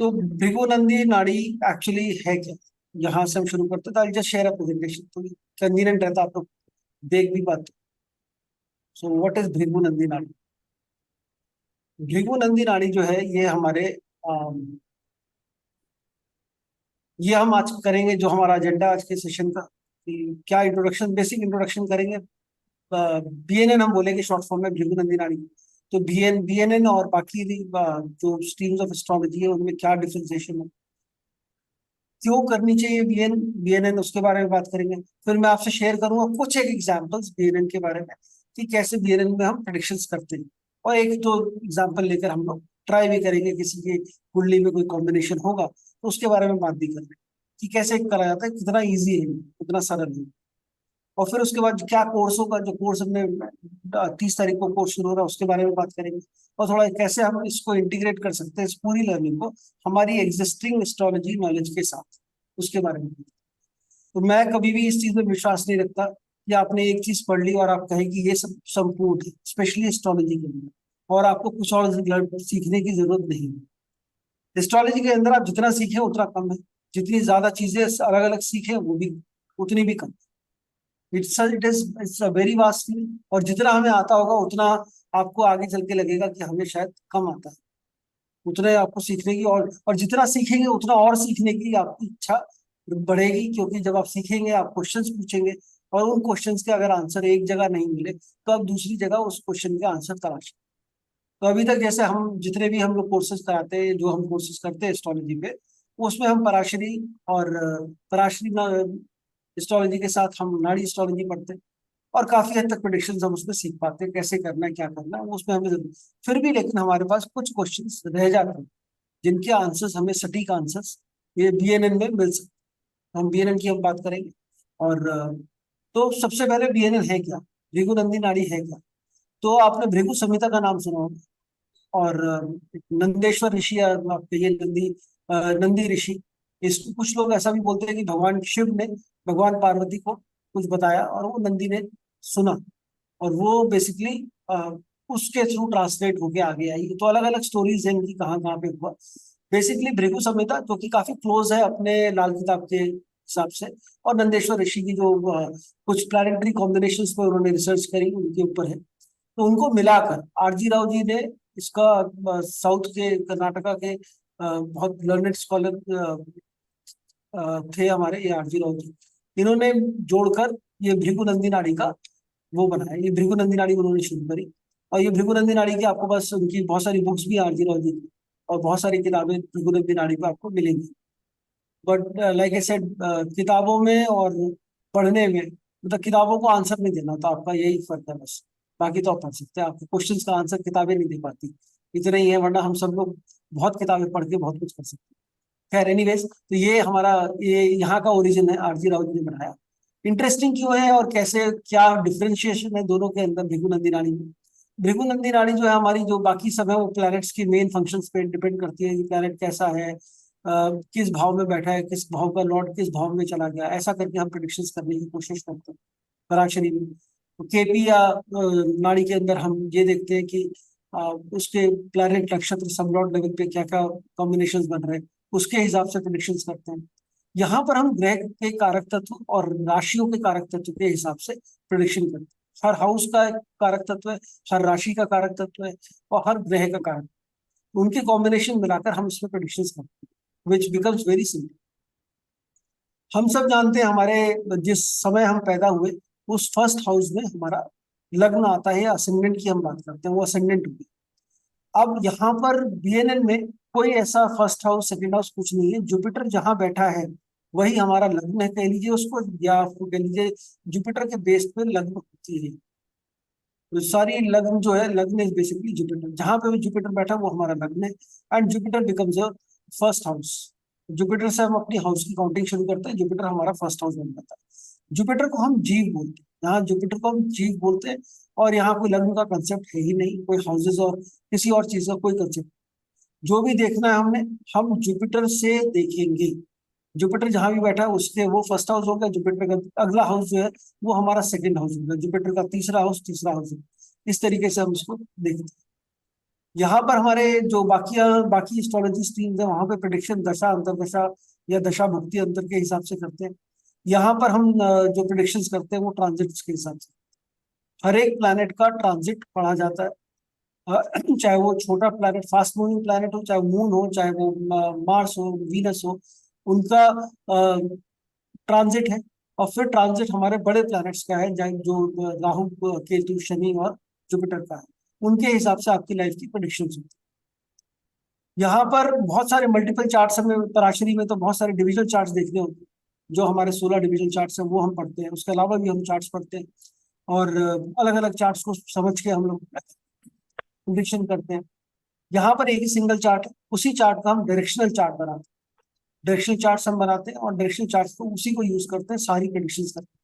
तो भृगुनंदी नाड़ी एक्चुअली है क्या? यहाँ से हम शुरू करते हैं। जस्ट शेयर अ प्रेजेंटेशन तो कन्वीनियंट रहता, आप लोग देख भी पाते। सो व्हाट इज भृगुनंदी नाड़ी? भृगुनंदी नाड़ी जो है ये हमारे ये हम आज करेंगे, जो हमारा एजेंडा आज के सेशन का, कि क्या इंट्रोडक्शन, बेसिक इंट्रोडक्शन करेंगे। बीएनएन हम बोलेंगे शॉर्ट फॉर्म में, भृगुनंदी नाड़ी। तो बीएनएन और बाकी जो स्ट्रीम्स ऑफ एस्ट्रोलॉजी है उनमें क्या डिफरेंशिएशन है, क्यों करनी चाहिए बीएनएन, उसके बारे में बात करेंगे। फिर मैं आपसे शेयर करूंगा कुछ एक एग्जांपल्स बीएनएन के बारे में, कि कैसे बीएनएन में हम प्रेडिक्शंस करते हैं। और एक दो एग्जांपल लेकर हम लोग ट्राई भी करेंगे, किसी की कुंडली में कोई कॉम्बिनेशन होगा तो उसके बारे में बात भी करेंगे कि कैसे करा जाता है, कितना ईजी है, कितना सरल है। और फिर उसके बाद क्या कोर्स होगा, जो कोर्स हमने 30 तारीख को कोर्स शुरू हो रहा है उसके बारे में बात करेंगे। और थोड़ा कैसे हम इसको इंटीग्रेट कर सकते हैं, इस पूरी लर्निंग को हमारी एग्जिस्टिंग एस्ट्रोलॉजी नॉलेज के साथ, उसके बारे में। तो मैं कभी भी इस चीज में विश्वास नहीं रखता कि आपने एक चीज पढ़ ली और आप कहें कि ये सब संपूर्ण है, स्पेशली एस्ट्रोलॉजी के लिए, और आपको कुछ और सीखने की जरूरत नहीं है। एस्ट्रोलॉजी के अंदर आप जितना सीखें उतना कम है, जितनी ज्यादा चीजें अलग अलग सीखें वो भी उतनी भी कम। It's a very vast thing, और जितना हमें आता होगा उतना आपको आगे चल के लगेगा कि हमें शायद कम आता है। उतने आपको सीखने की, और जितना सीखेंगे उतना और सीखने की आपकी इच्छा बढ़ेगी, क्योंकि जब आप सीखेंगे आप क्वेश्चंस पूछेंगे, और उन क्वेश्चंस के अगर आंसर एक जगह नहीं मिले तो आप दूसरी जगह उस क्वेश्चन के आंसर तलाशें। तो अभी तक जैसे हम जितने भी हम लोग कोर्सेज कराते हैं, जो हम कोर्सेज करते हैं एस्ट्रोलॉजी पे, उसमें हम पराशरी और पराशरी एस्ट्रोलॉजी के साथ हम नाड़ी एस्ट्रोलॉजी पढ़ते हैं। और काफी हद तक प्रिडिक्शन हम उसमें सीख पाते हैं, कैसे करना है क्या करना है, वो उसमें हमें जरूर। फिर भी लेकिन हमारे पास कुछ क्वेश्चंस रह जाते हैं जिनके आंसर्स हमें, सटीक आंसर्स, ये बीएनएन में मिल सकते हैं। हम बीएनएन की हम बात करेंगे। और तो सबसे पहले बीएनएन है क्या, भृगु नाड़ी है क्या? तो आपने भृगु संहिता का नाम सुना होगा। और नंदेश्वर ऋषि, या आप कहिए नंदी ऋषि। इसको कुछ लोग ऐसा भी बोलते हैं कि भगवान शिव ने भगवान पार्वती को कुछ बताया और वो नंदी ने सुना, और वो बेसिकली उसके थ्रू ट्रांसलेट होके आगे आई। तो अलग अलग स्टोरीज हैं इनकी, कहाँ कहाँ पे हुआ। बेसिकली भृगु संहिता, जो कि काफी क्लोज है अपने लाल किताब के हिसाब से, और नंदेश्वर ऋषि की जो कुछ प्लानिटरी कॉम्बिनेशंस पर उन्होंने रिसर्च करी उनके ऊपर है। तो उनको मिलाकर आरजी राव जी ने इसका, साउथ के कर्नाटका के बहुत लर्नेड स्कॉलर थे हमारे, ये आरजी राव जी, इन्होंने जोड़कर ये भृगु नाड़ी का वो बनाया। ये भृगु नाड़ी उन्होंने शुरू करी। और ये भृगु नाड़ी की आपको बस उनकी बहुत सारी बुक्स भी आरजी राव जी की, और बहुत सारी किताबें भृगु नाड़ी पे आपको मिलेंगी। बट लाइक आई सेड, किताबों में और पढ़ने में, मतलब किताबों को आंसर नहीं देना, तो आपका यही फर्क है बस। बाकी तो आप पढ़ सकते हैं, आपको क्वेश्चंस का आंसर किताबें नहीं दे पाती, इतना ही है। वरना हम सब लोग बहुत किताबें पढ़ के बहुत कुछ कर सकते हैं। खैर एनीवेज, तो ये हमारा, ये यहाँ का ओरिजिन है, आरजी राव जी ने बनाया। इंटरेस्टिंग क्यों है और कैसे, क्या डिफरेंशिएशन है दोनों के अंदर भृगु नाड़ी में? भृगु नाड़ी जो है हमारी, जो बाकी सब है वो प्लैनेट्स की मेन फंक्शंस पे डिपेंड करती है कि प्लैनेट कैसा है, किस भाव में बैठा है, किस भाव का लॉर्ड किस भाव में चला गया, ऐसा करके हम प्रिडिक्शंस करने की कोशिश करते हैं पराशरी में। तो केपी या नाड़ी के अंदर हम ये देखते हैं कि उसके प्लैनेट नक्षत्र सब लॉर्ड लेवल पे क्या क्या कॉम्बिनेशन बन रहे हैं, उसके हिसाब से प्रिडिक्शंस करते हैं। यहाँ पर हम ग्रह के कारक तत्व और राशियों के कारक तत्व के हिसाब से प्रिडिक्शन करते हैं। हर हाउस का एक कारक तत्व है, हर राशि का कारक तत्व है, और हर ग्रह का कारक, उनके कॉम्बिनेशन मिलाकर हम इसमें प्रिडिक्शंस करते हैं, विच बिकम्स वेरी सिंपल। हम सब जानते हैं, हमारे जिस समय हम पैदा हुए उस फर्स्ट हाउस में हमारा लग्न आता है, असेंडेंट की हम बात करते हैं, वो असेंडेंट होगी। अब यहाँ पर बीएनएन में कोई ऐसा फर्स्ट हाउस सेकंड हाउस कुछ नहीं है, जुपिटर जहाँ बैठा है वही हमारा लग्न है, कह लीजिए उसको, या आपको कह लीजिए जुपिटर के बेस पे लग्न होती है। तो सारी लग्न जो है, लग्न इज बेसिकली जुपिटर, जहां पे भी जुपिटर बैठा वो हमारा लग्न है। And Jupiter becomes a first house. Jupiter से हम अपनी हाउस की काउंटिंग शुरू करते हैं, जुपिटर हमारा फर्स्ट हाउस बन जाता है। जुपिटर को हम जीव बोलते हैं, यहाँ जुपिटर को हम जीव बोलते हैं। और यहाँ कोई लग्न का कंसेप्ट है ही नहीं, कोई हाउसेज और किसी और चीज का कोई कंसेप्ट। जो भी देखना है हमने, हम जुपिटर से देखेंगे। जुपिटर जहां भी बैठा है उसके वो फर्स्ट हाउस होगा, जुपिटर का अगला हाउस जो है वो हमारा सेकंड हाउस होगा, जुपिटर का तीसरा हाउस तीसरा हाउस होगा। इस तरीके से हम इसको देखते हैं। यहाँ पर हमारे जो बाकी बाकी एस्ट्रोलॉजी स्ट्रीम्स है वहां पे प्रिडिक्शन दशा अंतरदशा या दशा भुक्ति अंतर के हिसाब से करते हैं। यहाँ पर हम जो प्रिडिक्शंस करते हैं वो ट्रांजिट्स के हिसाब से, हर एक प्लैनेट का ट्रांजिट पढ़ा जाता है। चाहे वो छोटा प्लैनेट फास्ट मूविंग प्लैनेट हो, चाहे मून हो, चाहे वो मार्स हो, वीनस हो, उनका ट्रांजिट है। और फिर ट्रांजिट हमारे बड़े प्लैनेट्स का है, जो राहु, केतु, शनि और जुपिटर का है, उनके हिसाब से आपकी लाइफ की प्रेडिक्शन होती है। यहाँ पर बहुत सारे मल्टीपल चार्ट्स हमें पराशरी में तो बहुत सारे डिविजनल चार्ट्स देखने होते हैं, जो हमारे 16 डिविजनल चार्ट्स हैं वो हम पढ़ते हैं। उसके अलावा भी हम चार्ट्स पढ़ते हैं और अलग अलग चार्ट्स को समझ के हम लोग प्रिडिक्शन करते हैं। यहाँ पर एक ही सिंगल चार्ट है, उसी चार्ट का हम डायरेक्शनल चार्ट बनाते हैं। डायरेक्शनल चार्ट्स हम बनाते हैं और डायरेक्शनल चार्ट्स को उसी को यूज करते हैं सारी प्रेडिक्शंस करते हैं,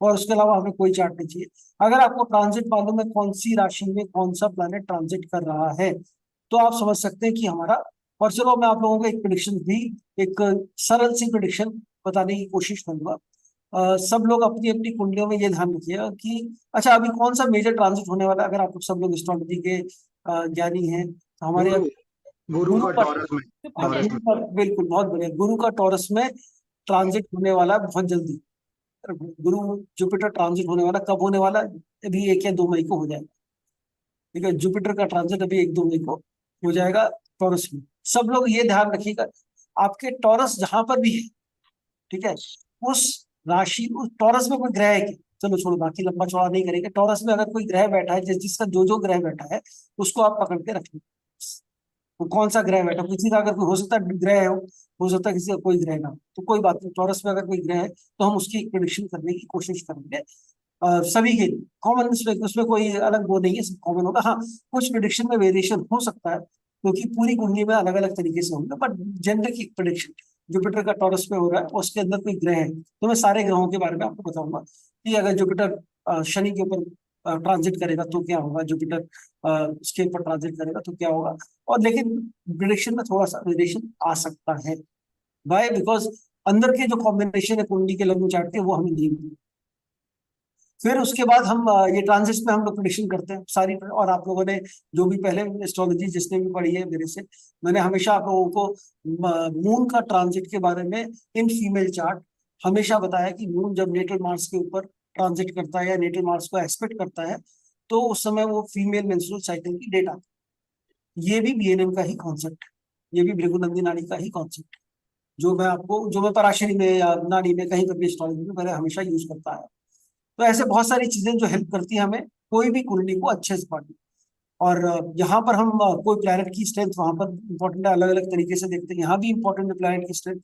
और उसके अलावा हमें कोई चार्ट नहीं चाहिए। अगर आपको ट्रांजिट मालूम है कौन सी राशि में कौन सा प्लैनेट ट्रांजिट कर रहा है, तो आप समझ सकते हैं कि हमारा। और चलो मैं आप लोगों को एक प्रिडिक्शन भी, एक सरल सी प्रिडिक्शन बताने की कोशिश करूंगा। सब लोग अपनी अपनी कुंडलियों में ये ध्यान रखिएगा कि अच्छा अभी कौन सा मेजर ट्रांजिट होने वाला है। अगर आप लोग सब लोग एस्ट्रोलॉजी के ज्ञानी हैं तो हमारे गुरु गुरु गुरु का का, टॉरस में। हाँ टॉरस गुरु में। का, बिल्कुल बहुत बढ़िया, गुरु का टॉरस में ट्रांजिट होने वाला है बहुत जल्दी। गुरु जुपिटर ट्रांजिट होने वाला, कब होने वाला है? अभी 1 या 2 मई को हो जाएगा। ठीक है, जुपिटर का ट्रांजिट अभी 1-2 मई को हो जाएगा टॉरस में। सब लोग ये ध्यान रखिएगा, आपके टॉरस जहां पर भी है, ठीक है, उस राशि, उस टॉरस में कोई ग्रह है क्या? चलो छोड़ो, बाकी लंबा चौड़ा नहीं करेंगे। टॉरस में अगर कोई ग्रह बैठा है, जिसका जो जो ग्रह बैठा है उसको आप पकड़ के रखिए। वो कौन सा ग्रह बैठा, किसी का अगर हो सकता है ग्रह हो सकता है किसी का कोई ग्रह ना हो, तो कोई बात नहीं। टॉरस में अगर कोई ग्रह है तो हम उसकी प्रिडिक्शन करने की कोशिश करेंगे। सभी के लिए कॉमन, उसमें कोई अलग वो नहीं है, सब कॉमन होगा। हाँ, कुछ प्रिडिक्शन में वेरिएशन हो सकता है क्योंकि पूरी कुंडली में अलग अलग तरीके से होंगे, बट जनरल की प्रिडिक्शन जुपिटर का टॉरस पे हो रहा है, उसके अंदर कोई ग्रह है, तो मैं सारे ग्रहों के बारे में आपको बताऊंगा कि अगर जुपिटर शनि के ऊपर ट्रांजिट करेगा तो क्या होगा, जुपिटर उसके ऊपर ट्रांजिट करेगा तो क्या होगा। और लेकिन प्रिडिक्शन में थोड़ा सा वेरिएशन आ सकता है। वाई? बिकॉज अंदर के जो कॉम्बिनेशन है कुंडली के लग्न चार्ट के वो हमें नहीं मिलती। फिर उसके बाद हम ये ट्रांजिट्स में हम लोग प्रिडिक्शन करते हैं सारी। और आप लोगों ने जो भी पहले एस्ट्रोलॉजी जिसने भी पढ़ी है मेरे से, मैंने हमेशा आप लोगों को मून का ट्रांजिट के बारे में इन फीमेल चार्ट हमेशा बताया कि मून जब नेटल मार्स के ऊपर ट्रांजिट करता है या नेटल मार्स को एक्सपेक्ट करता है तो उस समय वो फीमेल मेंस्ट्रुअल साइकिल की डेट आती है। ये भी बीएनएम का ही कॉन्सेप्ट है, ये भी भृगु नाड़ी का ही कॉन्सेप्ट है, जो मैं पराशरी में या नाड़ी में कहीं पर भी एस्ट्रोलॉजी में मैंने हमेशा यूज करता है। तो ऐसे बहुत सारी चीजें जो हेल्प करती है हमें कोई भी कुंडली को अच्छे से पढ़ने। और यहाँ पर हम कोई प्लैनेट की स्ट्रेंथ वहां पर इंपॉर्टेंट है, अलग अलग तरीके से देखते हैं। यहाँ भी इंपॉर्टेंट है प्लैनेट की स्ट्रेंथ,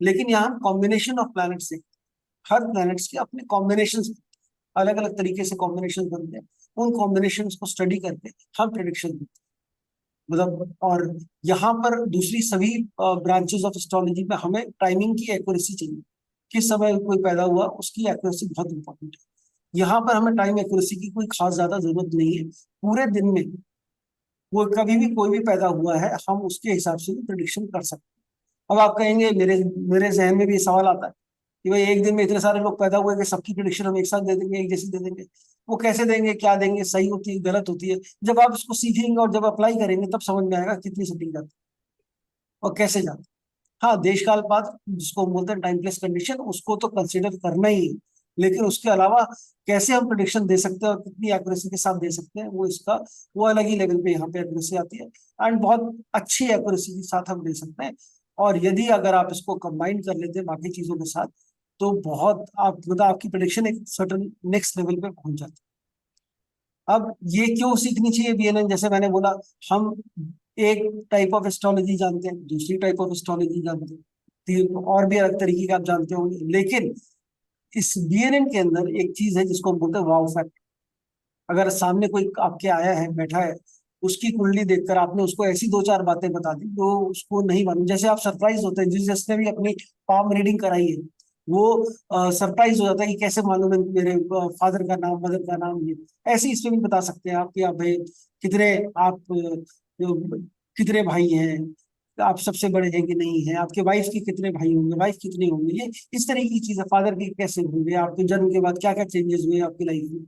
लेकिन यहाँ हम कॉम्बिनेशन ऑफ प्लैनेट्स से, हर प्लैनेट्स के अपने कॉम्बिनेशन, अलग अलग तरीके से कॉम्बिनेशन बनते हैं, उन कॉम्बिनेशन को स्टडी करके हम प्रिडिक्शन देते हैं। मतलब, और यहाँ पर दूसरी सभी ब्रांचेस ऑफ एस्ट्रोलॉजी में हमें टाइमिंग की एक्यूरेसी चाहिए। किस समय कोई पैदा हुआ उसकी एक्यूरेसी बहुत इंपॉर्टेंट है। यहाँ पर हमें टाइम एक्यूरेसी की कोई खास ज्यादा जरूरत नहीं है। पूरे दिन में वो कभी भी कोई भी पैदा हुआ है हम उसके हिसाब से भी प्रिडिक्शन कर सकते हैं। अब आप कहेंगे, मेरे मेरे जहन में भी ये सवाल आता है कि भाई एक दिन में इतने सारे लोग पैदा हुए कि सबकी प्रिडिक्शन हम एक साथ दे देंगे, एक जैसी दे देंगे। वो कैसे देंगे, क्या देंगे, सही होती है गलत होती है? जब आप इसको सीखेंगे और जब अप्लाई करेंगे तब समझ में आएगा कितनी सटीक जाती है और कैसे जाती है। हाँ, देश काल पात्र जिसको हम बोलते हैं टाइम प्लेस कंडीशन, उसको तो कंसिडर करना ही है, लेकिन उसके अलावा कैसे हम प्रिडिक्शन दे सकते हैं और कितनी एक्यूरेसी के साथ दे सकते हैं, वो इसका वो अलग ही लेवल पे यहाँ पे एक्यूरेसी आती है। एंड बहुत अच्छी एक्यूरेसी के साथ हम दे सकते हैं। और यदि अगर आप इसको कंबाइन कर लेते हैं बाकी चीजों के साथ तो बहुत आप मतलब आपकी प्रिडिक्शन एक सर्टन नेक्स्ट लेवल पे पहुंच जाती है। अब ये क्यों सीखनी चाहिए बीएनएन? जैसे मैंने बोला, हम एक टाइप ऑफ एस्ट्रोलॉजी जानते हैं, दूसरी टाइप ऑफ एस्ट्रोलॉजी जानते हैं, और भी अलग तरीके का आप जानते होंगे, लेकिन इस बीएनएन के अंदर एक चीज है जिसको हम बोलते हैं वाव फैक्टर। अगर सामने कोई आपके आया है, बैठा है, उसकी कुंडली देखकर आपने उसको ऐसी 2-4 बातें बता दी जो उसको नहीं मालूम, जैसे आप सरप्राइज होते हैं, जिसने भी अपनी पाम रीडिंग कराई है वो सरप्राइज हो जाता है कि कैसे मालूम है मेरे फादर का नाम, मदर का नाम। ये ऐसे इसमें भी बता सकते हैं आप कि आप भाई कितने, आप कितने भाई हैं, आप सबसे बड़े हैं कि नहीं है, आपके वाइफ के कितने भाई होंगे, वाइफ कितने होंगे, ये इस तरह की चीजें, फादर के कैसे होंगे, आपके जन्म के बाद क्या क्या चेंजेस हुए आपकी लाइफ में।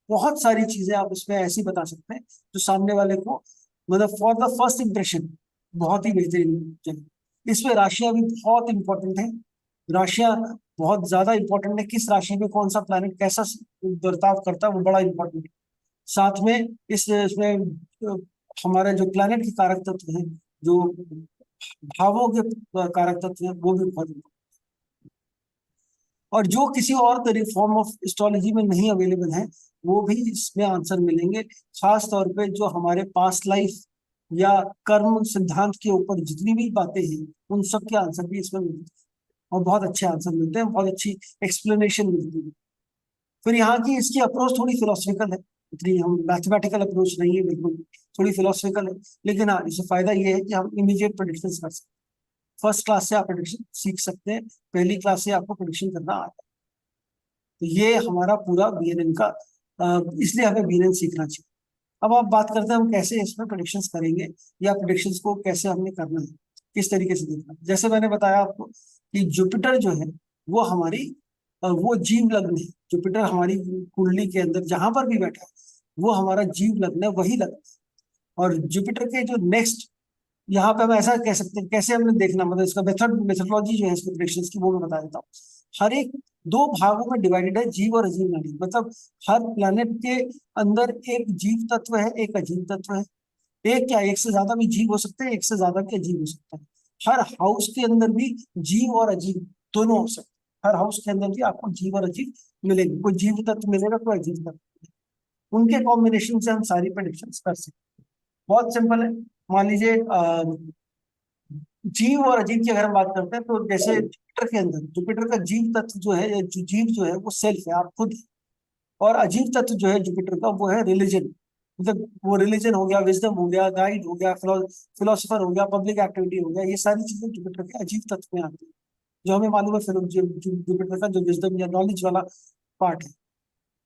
बहुत सारी चीजें आप उसमें ऐसी बता सकते हैं जो सामने वाले को मतलब फॉर द फर्स्ट इंप्रेशन बहुत ही बेहतरीन जगह। इसमें राशियां भी बहुत इंपॉर्टेंट है। राशियां बहुत ज्यादा इंपॉर्टेंट है, किस राशि में कौन सा प्लैनेट कैसा बर्ताव करता है वो बड़ा इंपॉर्टेंट है। साथ में इसमें हमारे जो प्लैनेट के कारक तत्व हैं, जो भावों के कारक तत्व हैं, वो भी बहुत important। और जो किसी और फॉर्म ऑफ एस्ट्रोलॉजी में नहीं अवेलेबल है वो भी इसमें आंसर मिलेंगे। खास तौर पे जो हमारे पास्ट लाइफ या कर्म सिद्धांत के ऊपर जितनी भी बातें हैं उन सब के आंसर भी इसमें मिलते हैं, और बहुत अच्छे आंसर मिलते हैं, बहुत अच्छी एक्सप्लेनेशन मिलती है। फिर यहाँ की इसकी अप्रोच थोड़ी फिलोसफिकल है, इतनी हम मैथमेटिकल अप्रोच नहीं है बिल्कुल, थोड़ी फिलोसफिकल है। लेकिन हाँ, इससे फायदा ये है कि हम इमीडिएट प्रोडिक्शन कर सकते हैं। फर्स्ट क्लास से आप प्रोडिक्शन सीख सकते हैं, पहली क्लास से आपको प्रोडिक्शन करना आता है। तो ये हमारा पूरा बीएनएन का इसलिए हमें बीएनएन सीखना चाहिए। अब आप बात करते हैं हम कैसे इसमें प्रोडिक्शंस करेंगे, या प्रोडिक्शंस को कैसे हमने करना है, किस तरीके से देखना है। जैसे मैंने बताया आपको कि जुपिटर जो है वो हमारी वो जीव लग्न है। जुपिटर हमारी कुंडली के अंदर जहां पर भी बैठा है वो हमारा जीव लग्न है, वही लग्न है। और जुपिटर के जो नेक्स्ट, यहाँ पे हम ऐसा कह सकते हैं कैसे हमने देखना, मतलब इसका मेथडोलॉजी जो है इसके प्रेडिक्शंस की, वो मैं बता देता हूँ। हर एक दो भागों में डिवाइडेड है, जीव और अजीव नाड़ी। मतलब हर प्लेनेट के अंदर एक जीव तत्व है, एक अजीव तत्व है। एक क्या, एक से ज्यादा भी जीव हो सकते हैं, एक से ज्यादा भी अजीब हो सकता है। हर हाउस के अंदर भी जीव और अजीब दोनों हो सकते हैं। हर हाउस के अंदर भी आपको जीव और अजीब मिलेंगे, कोई जीव तत्व मिलेगा, कोई अजीब तत्व मिलेगा। उनके कॉम्बिनेशन से हम सारी प्रेडिक्शन कर सकते हैं। बहुत सिंपल है। मान लीजिए जीव और अजीब की अगर हम बात करते हैं तो जैसे जुपिटर के अंदर, जुपिटर का जीव तत्व जो है, जीव जो है वो सेल्फ है, आप खुद हैं। और अजीब तत्व जो है जुपिटर का वो है रिलीजन। मतलब वो रिलीजन हो गया, विजडम हो गया, गाइड हो गया, फिलोसफर हो गया, पब्लिक एक्टिविटी हो गया, ये सारी चीजें जुपिटर के अजीब तत्व में आती है। जो हमें मालूम है जुपिटर का जो विजडम या नॉलेज वाला पार्ट है।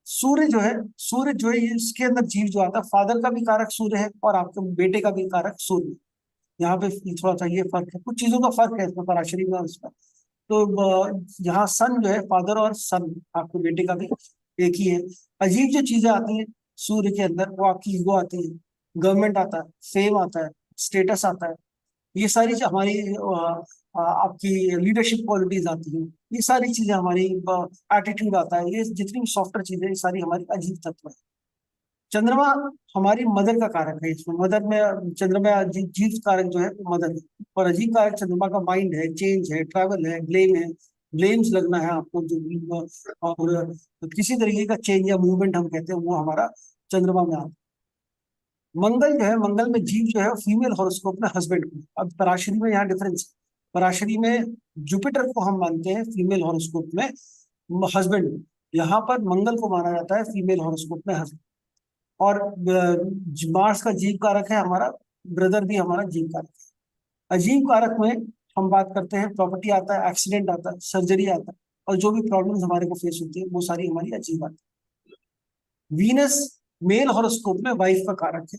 सूर्य जो है, सूर्य जो है इसके अंदर जीव जो आता है, फादर का भी कारक सूर्य है और आपके बेटे का भी कारक सूर्य है। यहाँ पे थोड़ा सा ये फर्क है, कुछ चीजों का फर्क है इसमें पराशरी में और इसमें। तो यहाँ सन जो है फादर, और सन आपके बेटे का भी एक ही है। अजीब जो चीजें आती हैं सूर्य के अंदर, वो आपकी ईगो आती है, गवर्नमेंट आता है, फेम आता है, स्टेटस आता है। ये सारी हमारी आपकी लीडरशिप क्वालिटीज आती हैं। ये सारी चीजें हमारी एटीट्यूड आता है, ये जितनी भी सॉफ्टवेयर चीजें, ये सारी हमारी अजीब तत्व है। चंद्रमा हमारी मदर का कारक है। इसमें मदर में चंद्रमा जीव कारक जो है वो मदर है। और अजीब कारक चंद्रमा का माइंड है, चेंज है, ट्रैवल है, ब्लेम है। ब्लेम्स लगना है आपको जो, और किसी तरीके का चेंज या मूवमेंट हम कहते हैं वो हमारा चंद्रमा में आता है। मंगल जो है, मंगल में जीव जो है फीमेल हॉरोस्कोप में हस्बैंड को। अब पराशरी में यहाँ डिफरेंस है। पराशरी में जुपिटर को हम मानते हैं फीमेल हॉरोस्कोप में हस्बैंड, यहाँ पर मंगल को माना जाता है फीमेल हॉरोस्कोप में हस्बैंड। और मार्स का जीव कारक है हमारा, ब्रदर भी हमारा जीव कारक है। अजीव कारक में हम बात करते हैं प्रॉपर्टी आता है, एक्सीडेंट आता है, सर्जरी आता है, और जो भी प्रॉब्लम्स हमारे को फेस होती है वो सारी हमारी अजीब आती है। वीनस मेल हॉरोस्कोप में वाइफ का कारक है,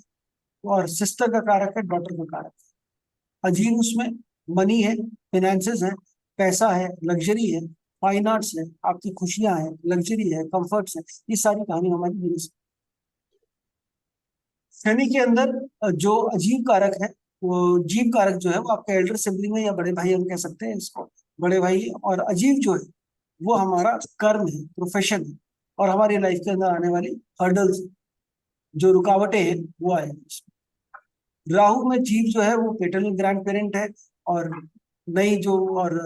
और सिस्टर का कारक है, डॉटर का कारक है। अजीब उसमें मनी है, फिनेंसेस है, पैसा है, लग्जरी है, फाइन आर्ट्स है, आपकी खुशियां हैं, लग्जरी है, कंफर्ट्स है। ये सारी कहानी हमारी वीनस। शनि के अंदर जो अजीब कारक है, वो जीव कारक जो है वो आपका एल्डर सिबलिंग है, या बड़े भाई हम कह सकते हैं इसको, बड़े भाई। और अजीब जो है वो हमारा कर्म है, प्रोफेशन है, और हमारी लाइफ के अंदर आने वाली हर्डल्स, जो रुकावटें हैं वो आएगी। राहु में जीव जो है वो पेटर्नल ग्रैंड पेरेंट है, और नई जो, और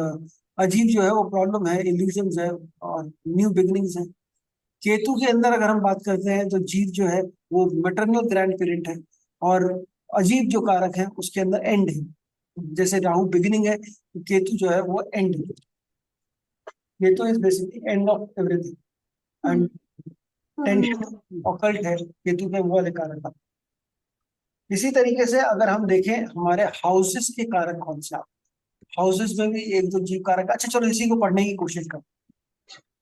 अजीब जो है वो प्रॉब्लम है, इल्यूजन्स है, और न्यू बिगिनिंग्स है। केतु के अंदर अगर हम बात करते हैं तो जीव जो है वो मैटरनल ग्रैंड पेरेंट है, और अजीब जो कारक है उसके अंदर एंड है। जैसे राहु बिगिनिंग है, तो केतु जो है वो एंड है। Ketu is basically end of everything, and tension occult है केतु के वो वाले कारक। इसी तरीके से अगर हम देखें हमारे हाउसेस के कारक कौन से, हाउसेस में भी एक दो जीव कारक। अच्छा चलो इसी को पढ़ने की कोशिश करें।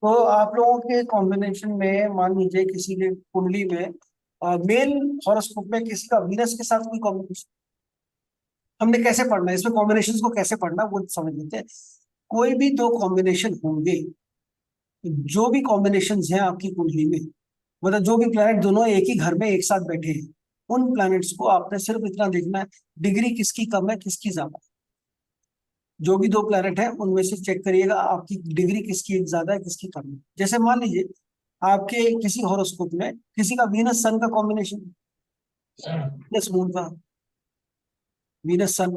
तो आप लोगों के कॉम्बिनेशन में मान लीजिए किसी के कुंडली में मेल हॉरोस्कोप में किसी का वीनस के साथ कोई कॉम्बिनेशन, हमने कैसे पढ़ना है इसमें, कॉम्बिनेशन को कैसे पढ़ना वो समझ लेते हैं। कोई भी दो कॉम्बिनेशन होंगे, जो भी कॉम्बिनेशन हैं आपकी कुंडली में, मतलब जो भी प्लैनेट दोनों एक ही घर में एक साथ बैठे हैं, उन प्लैनेट्स को आपने सिर्फ इतना देखना है, डिग्री किसकी कम है किसकी ज्यादा है। जो भी दो प्लैनेट है उनमें से चेक करिएगा आपकी डिग्री किसकी ज्यादा है किसकी कम है। जैसे मान लीजिए आपके किसी हॉरोस्कोप में किसी का वीनस सन का कॉम्बिनेशन, वीनस मून का, वीनस सन,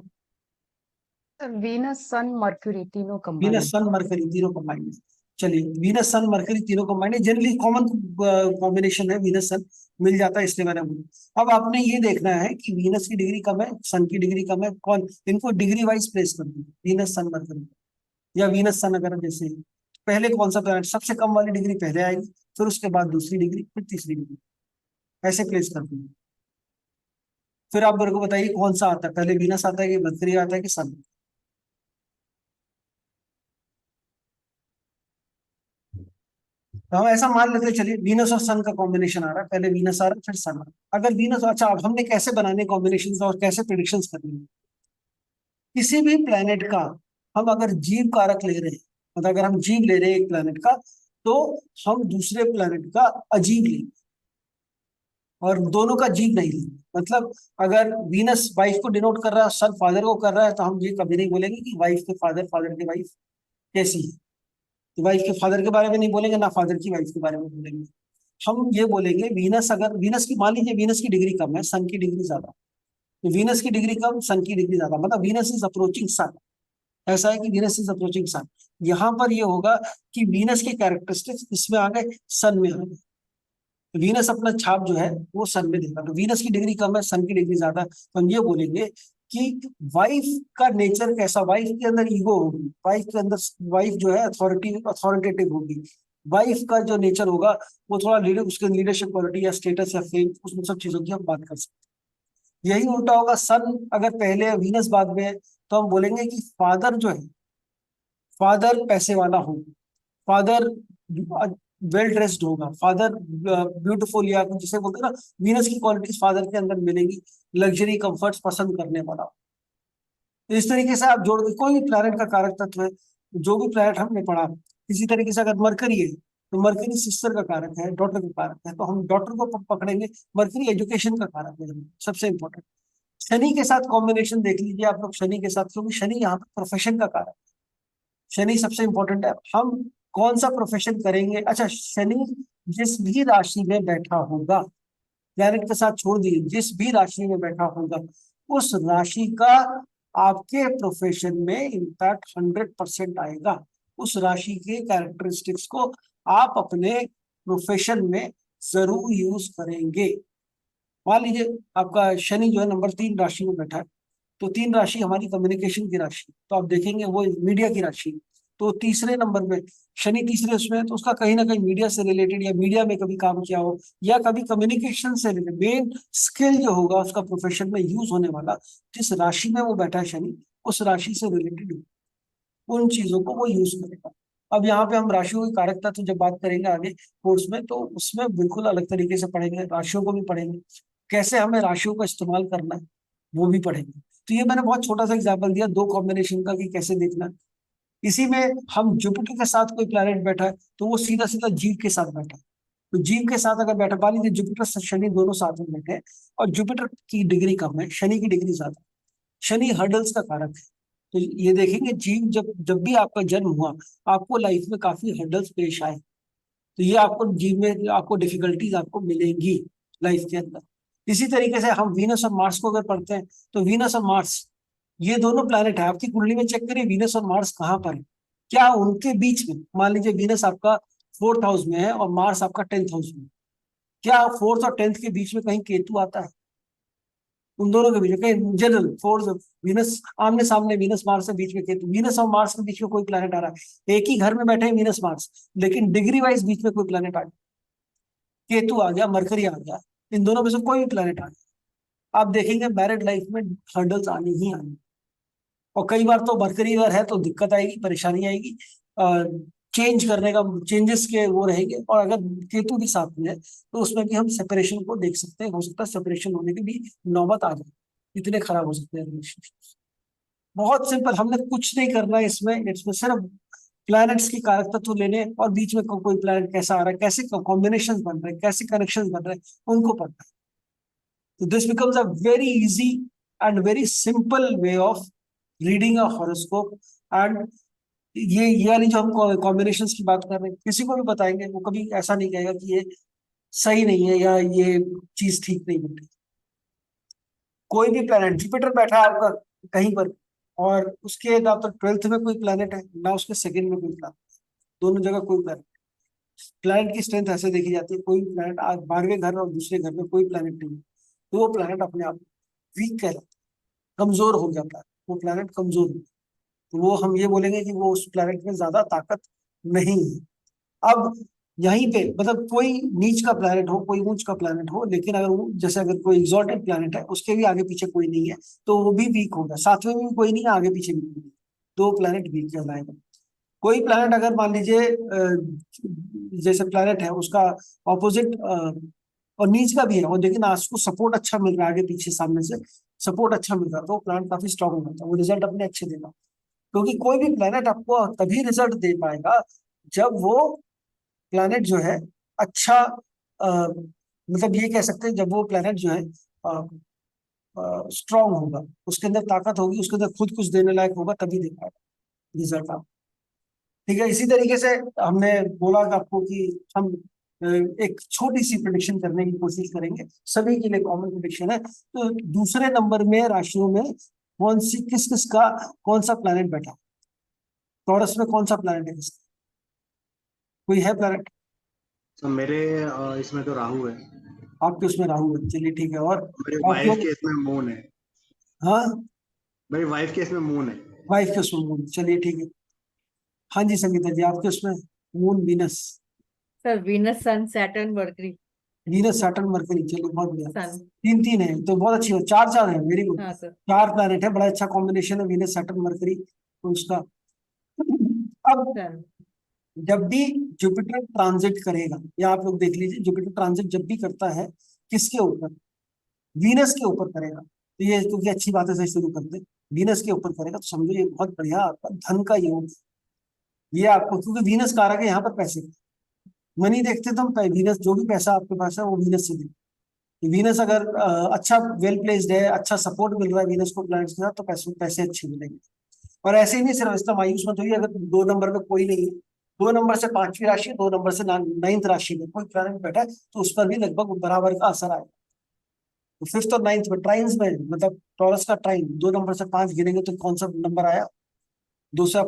वीनस सन मर्क्यूरी तीनों वीनस कंबाइन। सन मरकरी तीनों कंबाइंड है। चलिए वीनस सन मरकरी तीनों कंबाइंड है, जनरली कॉमन कॉम्बिनेशन है वीनस सन, मिल जाता है इसलिए मैंने बोला। अब आपने ये देखना है कि वीनस की डिग्री कम है सन की डिग्री कम है, कौन, इनको डिग्री वाइज प्लेस कर दी, वीनस सन मरकरी या वीनस सन अगर जैसे पहले कौन सा प्लैनेट सबसे कम वाली डिग्री पहले आएगी, फिर उसके बाद दूसरी डिग्री, फिर तीसरी डिग्री, ऐसे प्लेस कर दी। फिर आप मेरे को बताइए कौन सा आता है पहले, वीनस आता है कि मरकरी आता है कि सन। तो हम ऐसा मान लेते हैं, चलिए वीनस और सन का कॉम्बिनेशन आ रहा है, पहले वीनस आ रहा है फिर सन आ रहा है। अगर वीनस, अच्छा अब हमने कैसे बनाने कॉम्बिनेशन और कैसे प्रिडिक्शंस करनी है, किसी भी प्लेनेट का हम अगर जीव कारक ले रहे हैं, मतलब अगर हम जीव ले रहे हैं एक प्लेनेट का, तो हम दूसरे प्लेनेट का अजीब लेंगे और दोनों का जीव नहीं लेंगे। मतलब अगर वीनस वाइफ को डिनोट कर रहा है, सन फादर को कर रहा है, तो हम ये कभी नहीं बोलेंगे कि वाइफ के फादर, फादर की वाइफ कैसी है, तो वाइफ के फादर के बारे में नहीं बोलेंगे, ना फादर की वाइफ के बारे में बोलेंगे। हम ये बोलेंगे वीनस, अगर वीनस की मान लीजिए वीनस की डिग्री कम है सन की डिग्री ज्यादा, तो वीनस की डिग्री कम सन की डिग्री ज्यादा, मतलब वीनस इज अप्रोचिंग सन। ऐसा है कि वीनस इज अप्रोचिंग सन। यहाँ पर ये होगा कि वीनस के कैरेक्टरिस्टिक्स इसमें आ गए, सन में आ गए, वीनस अपना छाप जो है वो सन में देगा। तो वीनस की डिग्री कम है सन की डिग्री ज्यादा है, तो हम ये बोलेंगे कि वाइफ का नेचर कैसा, वाइफ के अंदर ईगो होगी, वाइफ के अंदर, वाइफ जो है अथॉरिटेटिव होगी, वाइफ का जो नेचर होगा वो थोड़ा लीडर, उसके लीडरशिप क्वालिटी या स्टेटस या फेम, उस सब चीजों की हम बात कर सकते हैं। यही उल्टा होगा, सन अगर पहले है वीनस बाद में है, तो हम बोलेंगे कि फादर जो है, फादर पैसे वाला होगा, फादर वेल ड्रेस्ड होगा, फादर ब्यूटीफुल, या जिसे बोलते हैं ना वीनस की क्वालिटीज फादर के अंदर मिलेगी, लग्जरी कंफर्ट्स पसंद करने वाला। तो इस तरीके से आप जोड़ के कोई भी प्लैनेट का कारक तत्व है, जो भी प्लैनेट हमने पढ़ा, इसी तरीके से अगर मरकरी है तो मरकरी सिस्टर का कारक है, डॉटर का कारक है, तो हम डॉटर को पकड़ेंगे। मरकरी एजुकेशन का कारक है सबसे इंपॉर्टेंट। शनि के साथ कॉम्बिनेशन देख लीजिए आप लोग, शनि के साथ, क्योंकि शनि यहाँ पर प्रोफेशन का कारक है, शनि सबसे इंपॉर्टेंट है। हम कौन सा प्रोफेशन करेंगे, अच्छा शनि जिस भी राशि में बैठा होगा, प्लैनेट के साथ छोड़ दिए, जिस भी राशि में बैठा होगा उस राशि का आपके प्रोफेशन में इम्पैक्ट 100% आएगा। उस राशि के कैरेक्टरिस्टिक्स को आप अपने प्रोफेशन में जरूर यूज करेंगे। मान लीजिए आपका शनि जो है नंबर 3 राशि में बैठा है, तो 3 राशि हमारी कम्युनिकेशन की राशि, तो आप देखेंगे वो मीडिया की राशि। तो तीसरे नंबर में शनि, तीसरे उसमें है, तो उसका कहीं ना कहीं मीडिया से रिलेटेड या मीडिया में कभी काम किया हो, या कभी कम्युनिकेशन से रिलेटेड मेन स्किल जो होगा उसका प्रोफेशन में यूज होने वाला, जिस राशि में वो बैठा है शनि, उस राशि से रिलेटेड उन चीजों को वो यूज करेगा। अब यहाँ पे हम राशियों की कारकता तो जब बात करेंगे आगे कोर्स में, तो उसमें बिल्कुल अलग तरीके से पढ़ेंगे, राशियों को भी पढ़ेंगे, कैसे हमें राशियों का इस्तेमाल करना है वो भी पढ़ेंगे। तो ये मैंने बहुत छोटा सा एग्जाम्पल दिया दो कॉम्बिनेशन का कि कैसे देखना है। इसी में हम जुपिटर के साथ कोई प्लैनेट बैठा है तो वो सीधा सीधा जीव के साथ बैठा है, तो जीव के साथ अगर बैठा, मान लीजिए जुपिटर से शनि दोनों साथ में बैठे हैं और जुपिटर की डिग्री कम है, शनि की डिग्री ज्यादा है, शनि हर्डल्स का कारक है। तो ये देखेंगे जीव जब जब भी आपका जन्म हुआ, आपको लाइफ में काफी हर्डल्स पेश आए, तो ये आपको जीव में आपको डिफिकल्टीज आपको मिलेंगी लाइफ के अंदर। इसी तरीके से हम वीनस और मार्स को अगर पढ़ते हैं, तो वीनस और मार्स ये दोनों प्लैनेट है, आपकी कुंडली में चेक करिए वीनस और मार्स कहाँ पर है, क्या उनके बीच में, मान लीजिए वीनस आपका 4th हाउस में है और मार्स आपका 10th हाउस में, क्या 4th और 10th के बीच में कहीं केतु आता है? उन दोनों के बीच में कहीं जनरल फोर्स, वीनस आमने सामने, वीनस मार्स के बीच में केतु, वीनस और मार्स के बीच में कोई प्लैनेट आ रहा है, एक ही घर में बैठे हैं वीनस मार्स, लेकिन डिग्री वाइज बीच में कोई प्लैनेट आ गया, केतु आ गया, मरकरी आ गया, इन दोनों में से कोई भी प्लैनेट आ गया, आप देखेंगे मैरिड लाइफ में हर्डल्स आनी ही आनी। और कई बार तो मरकरी अगर है तो दिक्कत आएगी, परेशानी आएगी, चेंज करने का, चेंजेस के वो रहेंगे। और अगर केतु भी साथ में है तो उसमें भी हम सेपरेशन को देख सकते हैं, हो सकता है सेपरेशन होने की भी नौबत आ जाए, इतने खराब हो सकते हैं रिलेशनशिप। बहुत सिंपल, हमने कुछ नहीं करना है इसमें, इसमें सिर्फ प्लैनेट्स की कारक तत्व लेने और बीच में कोई प्लैनेट कैसा आ रहा है, कैसे कॉम्बिनेशन बन रहे हैं, कैसे कनेक्शन बन रहे हैं, उनको पढ़ना है। तो this becomes a very easy and very simple way of reading a horoscope. And ये वाली जो हम कॉम्बिनेशंस की बात कर रहे हैं, किसी को भी बताएंगे वो कभी ऐसा नहीं कहेगा कि ये सही नहीं है या ये चीज ठीक नहीं बन रही। कोई भी प्लेनेट, जुपिटर बैठा है आपका कहीं पर, और उसके ना तो 12th में कोई प्लेनेट है ना उसके सेकंड में कोई प्लेनेट, दोनों जगह कोई प्लेनेट। प्लेनेट की स्ट्रेंथ ऐसे देखी जाती है, कोई प्लेनेट 12वें घर और दूसरे घर में कोई प्लेनेट नहीं है तो वो प्लेनेट अपने आप वीक कहलाता है, कमजोर हो जाता है, वो प्लेनेट कमजोर है। तो वो हम ये बोलेंगे कि वो उस प्लेनेट में ज्यादा ताकत नहीं है। अब यहीं पे मतलब कोई नीच का प्लैनेट हो, कोई ऊंच का प्लैनेट हो, लेकिन अगर वो जैसे अगर कोई एग्जॉल्टेड प्लैनेट है उसके भी आगे पीछे कोई नहीं है तो वो भी वीक होगा, सातवें में भी कोई नहीं है, आगे पीछे भी कोई नहीं, तो प्लैनेट वीक कहलाएगा। कोई प्लैनेट अगर मान लीजिए जैसे प्लैनेट है उसका ऑपोजिट और नीच का भी है, और लेकिन आज को सपोर्ट अच्छा मिल रहा है, आगे पीछे सामने से सपोर्ट अच्छा मिल रहा है, तो प्लैनेट काफी स्ट्रांग हो जाता है, वो रिजल्ट अपने अच्छे देगा। क्योंकि कोई भी प्लैनेट आपको तभी रिजल्ट दे पाएगा जब वो प्लैनेट जो है अच्छा मतलब ये कह सकते हैं जब वो प्लैनेट जो है स्ट्रांग होगा, उसके अंदर ताकत होगी, उसके अंदर खुद कुछ देने लायक होगा, तभी दे पाएगा रिजल्ट आप। ठीक है, इसी तरीके से हमने बोला कि आपको कि हम एक छोटी सी प्रिडिक्शन करने की कोशिश करेंगे, सभी के लिए कॉमन प्रिडिक्शन है। तो दूसरे नंबर में राशियों में कौन सी किस किस का कौन सा प्लैनेट बैठा, टॉरस में कौन सा प्लैनेट है किसका, कोई है प्लैनेट? तो मेरे इसमें तो राहु है। आपके उसमें राहु है, चलिए ठीक है। और मेरी आपके? वाइफ के इसमें मून है। हाँ, मेरी वाइफ के इसमें मून है। वाइफ के उसमें मून, चलिए ठीक है। हाँ जी संगीता जी, आपके उसमें moon Venus. Sir Venus sun Saturn Mercury. Venus Saturn Mercury, चलिए बहुत बढ़िया। सन। तीन तीन है तो बहुत अच्छी है, चार चार है, वेरी गुड। हाँ सर। चार प्लैनेट है, बड़ा अच्छा कॉम्बिनेशन है वीनस सैटर्न मरकरी तो उसका। अब सन। जब भी जुपिटर ट्रांजिट करेगा, या आप लोग देख लीजिए, जुपिटर ट्रांजिट जब भी करता है किसके ऊपर, वीनस के ऊपर करेगा, तो ये क्योंकि अच्छी बात है से शुरू करते हैं। वीनस के ऊपर करेगा तो समझो ये बहुत बढ़िया आपका धन का योग, ये आपको, क्योंकि वीनस कारक है यहाँ पर पैसे का। मनी देखते तो हम वीनस, जो भी पैसा आपके पास है वो वीनस से देखते हैं। वीनस अगर अच्छा वेल प्लेस्ड है, अच्छा सपोर्ट मिल रहा है वीनस को प्लैनेट्स के साथ, तो पैसे पैसे अच्छे मिलेंगे। और ऐसे ही नहीं सिर्फ इसका मायूस मत होइए अगर 2 नंबर में कोई नहीं है, 2 नंबर से 5वीं राशि, 2 नंबर से 9th राशि में कोई प्लैनेट बैठा है तो उस पर भी लगभग बराबर का असर आएगा। तो 5th और 9th में ट्राइन्स में, मतलब टॉरस का ट्राइन 2 नंबर से 5 गिनेंगे तो कौन सा नंबर आया, 2 से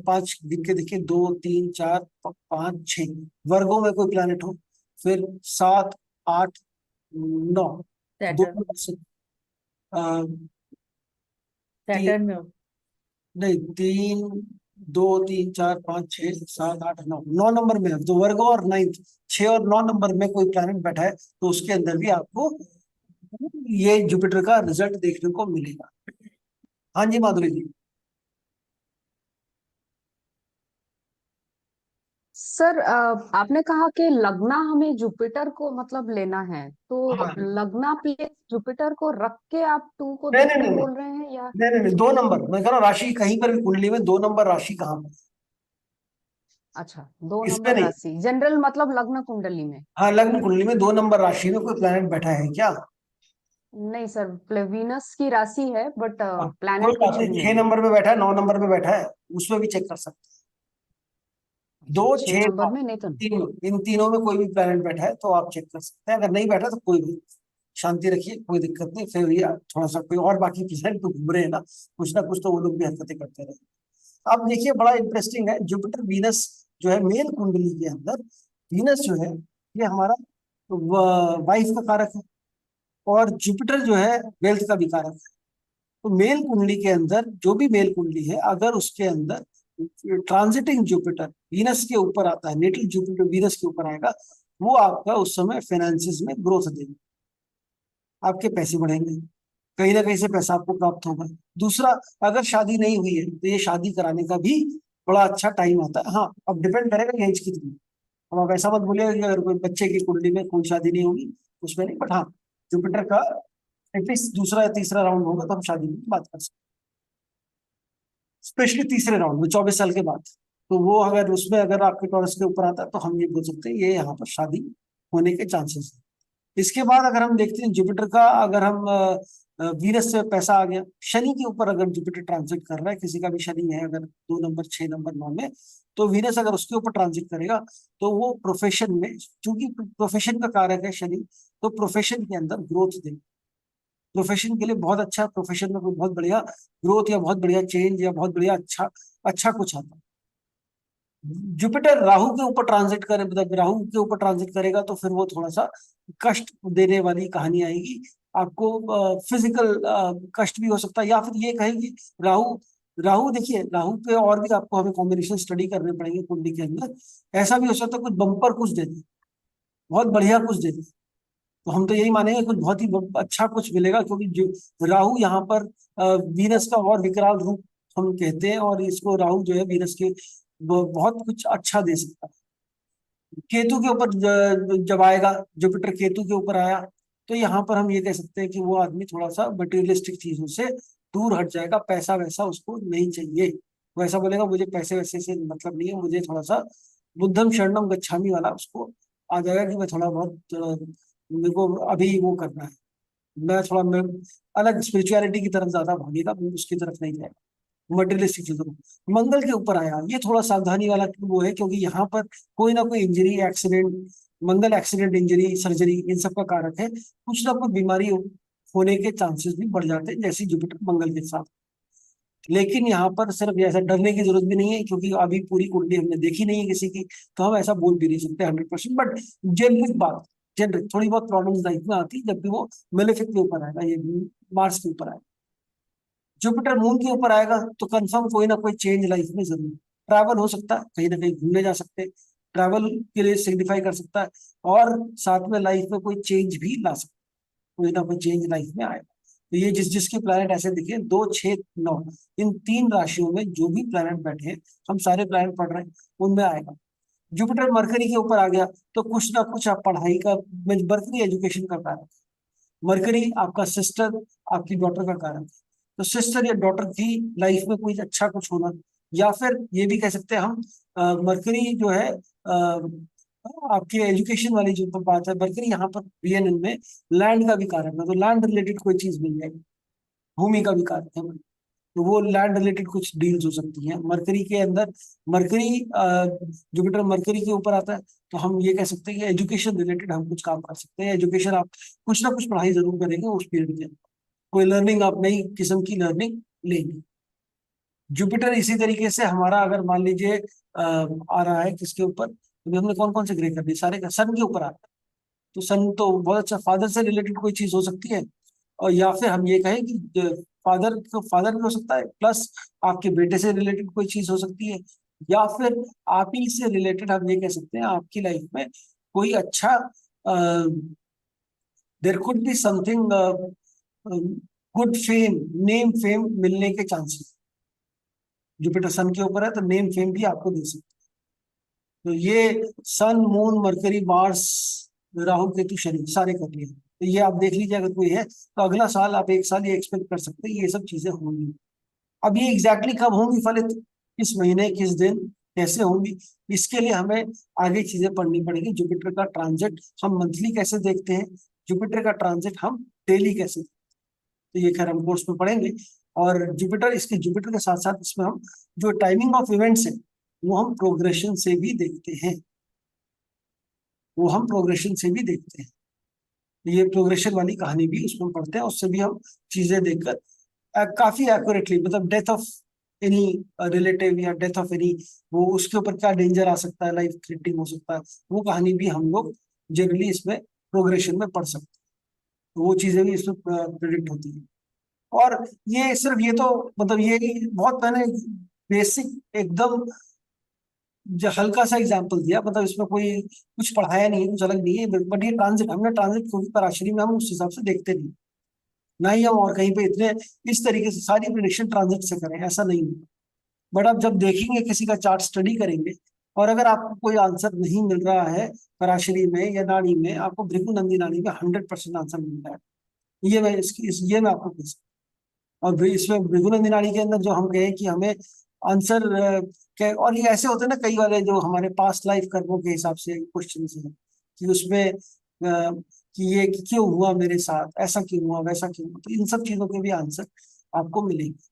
5 गिन के देखिए, 2 3 4 5 6, वर्गों में कोई प्लैनेट हो, फिर 7 8 9, दो सैटर्न। नंबर से अ, तीन, सैटर्न में हो। नहीं 3 2 3 4 5 6 7 8 9, 9 नंबर में है तो वर्गो और 9th, 6 और 9 नंबर में कोई प्लैनेट बैठा है तो उसके अंदर भी आपको ये जुपिटर का रिजल्ट देखने को मिलेगा। हाँ जी माधुरी जी। सर आपने कहा कि लग्ना हमें जुपिटर को मतलब लेना है, तो हाँ, लग्ना प्लेस जुपिटर को रख के आप 2 को नहीं नहीं देखने नहीं बोल रहे हैं या? नहीं नहीं नहीं, 2 नंबर मैं कह रहा हूँ, राशि कहीं पर भी कुंडली में 2 नंबर राशि कहाँ पर, अच्छा, 2 इसमें नंबर नहीं। राशि जनरल मतलब लग्न कुंडली में? हाँ, लग्न कुंडली में 2 नंबर राशि में कोई प्लैनेट बैठा है क्या? नहीं सर, वीनस की राशि है बट कोई प्लैनेट बात कुछ नहीं, भी 6 नहीं है। नंबर में बैठा है, 9 नंबर में बैठा है, उसमें भी चेक कर सकते हैं। दो, अच्छा, 6 छह, नंबर नौ, में नहीं तो? तीनों, इन तीनों में कोई भी प्लैनेट बैठा है तो आप चेक कर सकते हैं। अगर नहीं बैठा तो कोई भी शांति रखिए, कोई दिक्कत नहीं, फिर ये थोड़ा सा कोई और बाकी प्लैनेट तो घूम रहे हैं ना कुछ तो वो लोग भी हरकतें करते रहे। अब देखिए बड़ा इंटरेस्टिंग है, जुपिटर वीनस जो है मेल कुंडली के अंदर, वीनस जो है ये हमारा वाइफ का कारक है, और जुपिटर जो है वेल्थ का भी कारक है। तो मेल कुंडली के अंदर जो भी मेल कुंडली है, अगर उसके अंदर ट्रांजिटिंग जुपिटर वीनस के ऊपर आता है, नेटल जुपिटर वीनस के ऊपर आएगा, वो आपका उस समय फाइनेंसिस में ग्रोथ देगा, आपके पैसे बढ़ेंगे, कहीं ना कहीं से पैसा आपको प्राप्त होगा। दूसरा, अगर शादी नहीं हुई है तो ये शादी कराने का भी बड़ा अच्छा टाइम आता है। हाँ, अब डिपेंड करेगा एज कितनी। अब आप ऐसा मत बोलिएगा कि अगर कोई बच्चे की कुंडली में कोई शादी नहीं होगी उसमें नहीं, बट हाँ जुपिटर का एटलीस्ट दूसरा या तीसरा राउंड होगा तो हम शादी की बात कर सकते हैं, स्पेशली तीसरे राउंड में 24 साल के बाद। तो वो अगर उसमें अगर आपके टॉरस के ऊपर आता है तो हम ये बोल सकते हैं ये यहाँ पर शादी होने के चांसेस है। इसके बाद अगर हम देखते हैं जुपिटर का, अगर हम वीनस से पैसा आ गया, शनि के ऊपर अगर जुपिटर ट्रांजिट कर रहा है, किसी का भी शनि है अगर 2 नंबर 6 नंबर 9 में, तो वीनस अगर उसके ऊपर ट्रांजिट करेगा तो वो प्रोफेशन में, क्योंकि प्रोफेशन का कारक है शनि, तो प्रोफेशन के अंदर ग्रोथ देगा। प्रोफेशन के लिए बहुत अच्छा, प्रोफेशन में कोई बहुत बढ़िया ग्रोथ या बहुत बढ़िया चेंज या बहुत बढ़िया अच्छा अच्छा कुछ आता है। जुपिटर राहु के ऊपर ट्रांजिट करे, मतलब राहु के ऊपर ट्रांजिट करेगा तो फिर वो थोड़ा सा कष्ट देने वाली कहानी आएगी आपको। फिजिकल कष्ट भी हो सकता है, या फिर ये कहेगी राहु राहु देखिए, राहु पे और भी आपको हमें कॉम्बिनेशन स्टडी करने पड़ेंगे कुंडली के अंदर। ऐसा भी हो सकता है कुछ बम्पर कुछ दे दे, बहुत बढ़िया कुछ दे दे, तो हम तो यही मानेंगे कुछ बहुत ही अच्छा कुछ मिलेगा, क्योंकि जो राहु यहाँ पर वीनस का और विकराल रूप हम कहते हैं, और इसको राहु जो है वीनस के बहुत कुछ अच्छा दे सकता है। केतु के ऊपर जब आएगा, जुपिटर केतु के ऊपर आया, तो यहाँ पर हम ये कह सकते हैं कि वो आदमी थोड़ा सा मटेरियलिस्टिक चीजों से दूर हट जाएगा, पैसा वैसा उसको नहीं चाहिए। वो ऐसा बोलेगा मुझे पैसे वैसे से मतलब नहीं है, मुझे थोड़ा सा बुद्धम शरणम गच्छामि वाला उसको आ जाएगा कि मैं थोड़ा बहुत मेरे को अभी वो करना है, मैं अलग स्पिरिचुअलिटी की तरफ ज्यादा भागेगा, उसकी तरफ नहीं जाएगा मटेरियलिस्टिक चीजों को। मंगल के ऊपर आया, ये थोड़ा सावधानी वाला वो है, क्योंकि यहाँ पर कोई ना कोई injury accident, Mangal accident injury surgery in सब का कारक है, कुछ ना कुछ बीमारी होने के चांसेस भी बढ़ जाते हैं जैसे जुपिटर मंगल के साथ। लेकिन यहाँ पर सिर्फ ऐसा डरने की जरूरत भी नहीं है, क्योंकि अभी पूरी कुंडली हमने देखी नहीं है किसी की, तो हम ऐसा बोल भी नहीं सकते 100%। बट जेनरिक बात, जेनरिक थोड़ी बहुत प्रॉब्लम्स लाइफ में आती है जब भी वो मेलेफिक के ऊपर आएगा, ये मार्स के ऊपर आएगा। जुपिटर मून के ऊपर आएगा तो कंफर्म कोई ना कोई चेंज लाइफ में जरूर, ट्रैवल हो सकता है, कहीं ना कहीं घूमने जा सकते हैं, ट्रैवल के लिए सिग्निफाई कर सकता है, और साथ में लाइफ में कोई चेंज भी ला सकता है, कोई ना कोई चेंज लाइफ में आएगा। तो ये जिसके प्लैनेट ऐसे दिखे 2, 6, 9, इन 3 राशियों में जो भी प्लैनेट बैठे हैं, हम सारे प्लैनेट पढ़ रहे हैं, उनमें आएगा। जुपिटर मरकरी के ऊपर आ गया तो कुछ ना कुछ आप पढ़ाई का, मरकरी एजुकेशन का कारक, मरकरी आपका सिस्टर, आपकी डॉटर का कारक है, तो सिस्टर या डॉटर की लाइफ में कोई अच्छा कुछ होना, या फिर ये भी कह सकते हैं हम मरकरी जो है आपकी एजुकेशन वाली जो बात है, मरकरी यहाँ पर बीएनएन में लैंड का भी कारक है, तो लैंड रिलेटेड कोई चीज मिल जाएगी, भूमि का भी कारक है, तो वो लैंड रिलेटेड कुछ डील्स हो सकती हैं मरकरी के अंदर। मरकरी जुपिटर मरकरी के ऊपर आता है, तो हम ये कह सकते हैं कि एजुकेशन रिलेटेड हम कुछ काम कर सकते हैं, एजुकेशन आप कुछ ना कुछ पढ़ाई जरूर करेंगे उस पीरियड के अंदर, कोई लर्निंग आप नई किस्म की लर्निंग लेंगे। जुपिटर इसी तरीके से हमारा अगर मान लीजिए आ रहा है किसके ऊपर, तो हमने कौन कौन से ग्रह कर दिए, सारे का सन के ऊपर आ रहा है, तो सन तो बहुत अच्छा, फादर से रिलेटेड कोई चीज हो सकती है, और या फिर हम ये कहें कि फादर भी हो सकता है, प्लस आपके बेटे से रिलेटेड कोई चीज हो सकती है, या फिर आप ही से रिलेटेड हम ये कह सकते हैं आपकी लाइफ में कोई अच्छा there could be something good fame, name fame मिलने के चांसेस, जुपिटर सन के ऊपर है तो नेम फेम भी आपको दे सकते हैं। तो ये sun moon Mercury Mars Rahu Ketu Shani सारे कर लिए, तो ये आप देख लीजिए, अगर कोई है तो अगला साल आप 1 साल ये एक्सपेक्ट कर सकते हैं ये सब चीजें होंगी। अब ये एग्जैक्टली कब होंगी फलित, किस महीने किस दिन कैसे होंगी, इसके लिए हमें आगे चीजें पढ़नी पड़ेगी। जुपिटर का ट्रांजिट हम मंथली कैसे देखते हैं, जुपिटर का ट्रांजिट हम डेली कैसे, तो ये खैर हम कोर्स में पढ़ेंगे। और जुपिटर, इसके जुपिटर के साथ साथ इसमें हम जो टाइमिंग ऑफ इवेंट्स है वो हम प्रोग्रेशन से भी देखते हैं, वो हम प्रोग्रेशन से भी देखते हैं, ये प्रोग्रेशन वाली कहानी भी उसमें पढ़ते हैं, उससे भी हम चीजें देखकर काफी एक्यूरेटली, मतलब डेथ ऑफ एनी रिलेटिव या डेथ ऑफ एनी, वो उसके ऊपर क्या डेंजर आ सकता है, लाइफ थ्रेटनिंग हो सकता है, वो कहानी भी हम लोग जनरली इसमें प्रोग्रेशन में पढ़ सकते हैं, तो वो चीजें भी इसमें प्रिडिक्ट होती है। और ये सिर्फ ये तो मतलब ये बहुत मैंने बेसिक एकदम हल्का सा एग्जांपल दिया, मतलब इसमें कोई कुछ पढ़ाया नहीं है, कुछ अलग नहीं है, बट ये ट्रांजिट हमने ट्रांजिट क्योंकि पराशरी में हम उस हिसाब से देखते नहीं, ना ही हम और कहीं पे इतने इस तरीके से सारी प्रिडिक्शन ट्रांजिट से करें, ऐसा नहीं है। बट आप जब देखेंगे किसी का चार्ट स्टडी करेंगे, और अगर आपको कोई आंसर नहीं मिल रहा है पराशरी में या नाड़ी में, आपको भृगु नंदी नाड़ी में 100% आंसर मिल रहा है, ये मैं ये मैं आपको कह सकता हूँ। और इसमें भृगु नंदी नाड़ी के अंदर जो हम कहें कि हमें आंसर और ये ऐसे होते हैं ना कई वाले जो हमारे पास्ट लाइफ कर्मों के हिसाब से क्वेश्चन है, कि उसमें कि ये कि क्यों हुआ मेरे साथ, ऐसा क्यों हुआ, वैसा क्यों हुआ, तो इन सब चीजों के भी आंसर आपको मिलेंगे।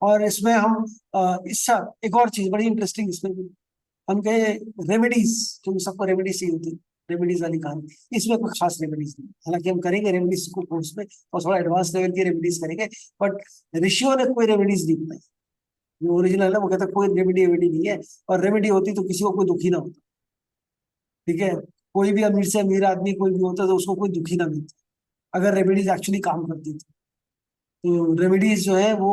और इसमें हम इसका एक और चीज बड़ी इंटरेस्टिंग इसमें भी, हम कहे रेमेडीज, क्योंकि सबको रेमेडीज चाहिए होती है, रेमेडीज वाली कहानी, इसमें कोई खास रेमेडीज नहीं। हालांकि हम करेंगे रेमेडीज को कोर्स में और थोड़ा एडवांस लेवल की रेमेडीज करेंगे, बट ऋषियों ने कोई रेमेडीज नहीं बताई। जो ओरिजिनल है वो कहता है कोई रेमेडी वेमेडी नहीं है, और रेमेडी होती तो किसी को कोई दुखी ना होता। ठीक है, कोई भी अमीर से अमीर आदमी कोई भी होता तो उसको कोई दुखी ना मिलता अगर रेमेडीज एक्चुअली काम करती थी। तो रेमेडीज जो है वो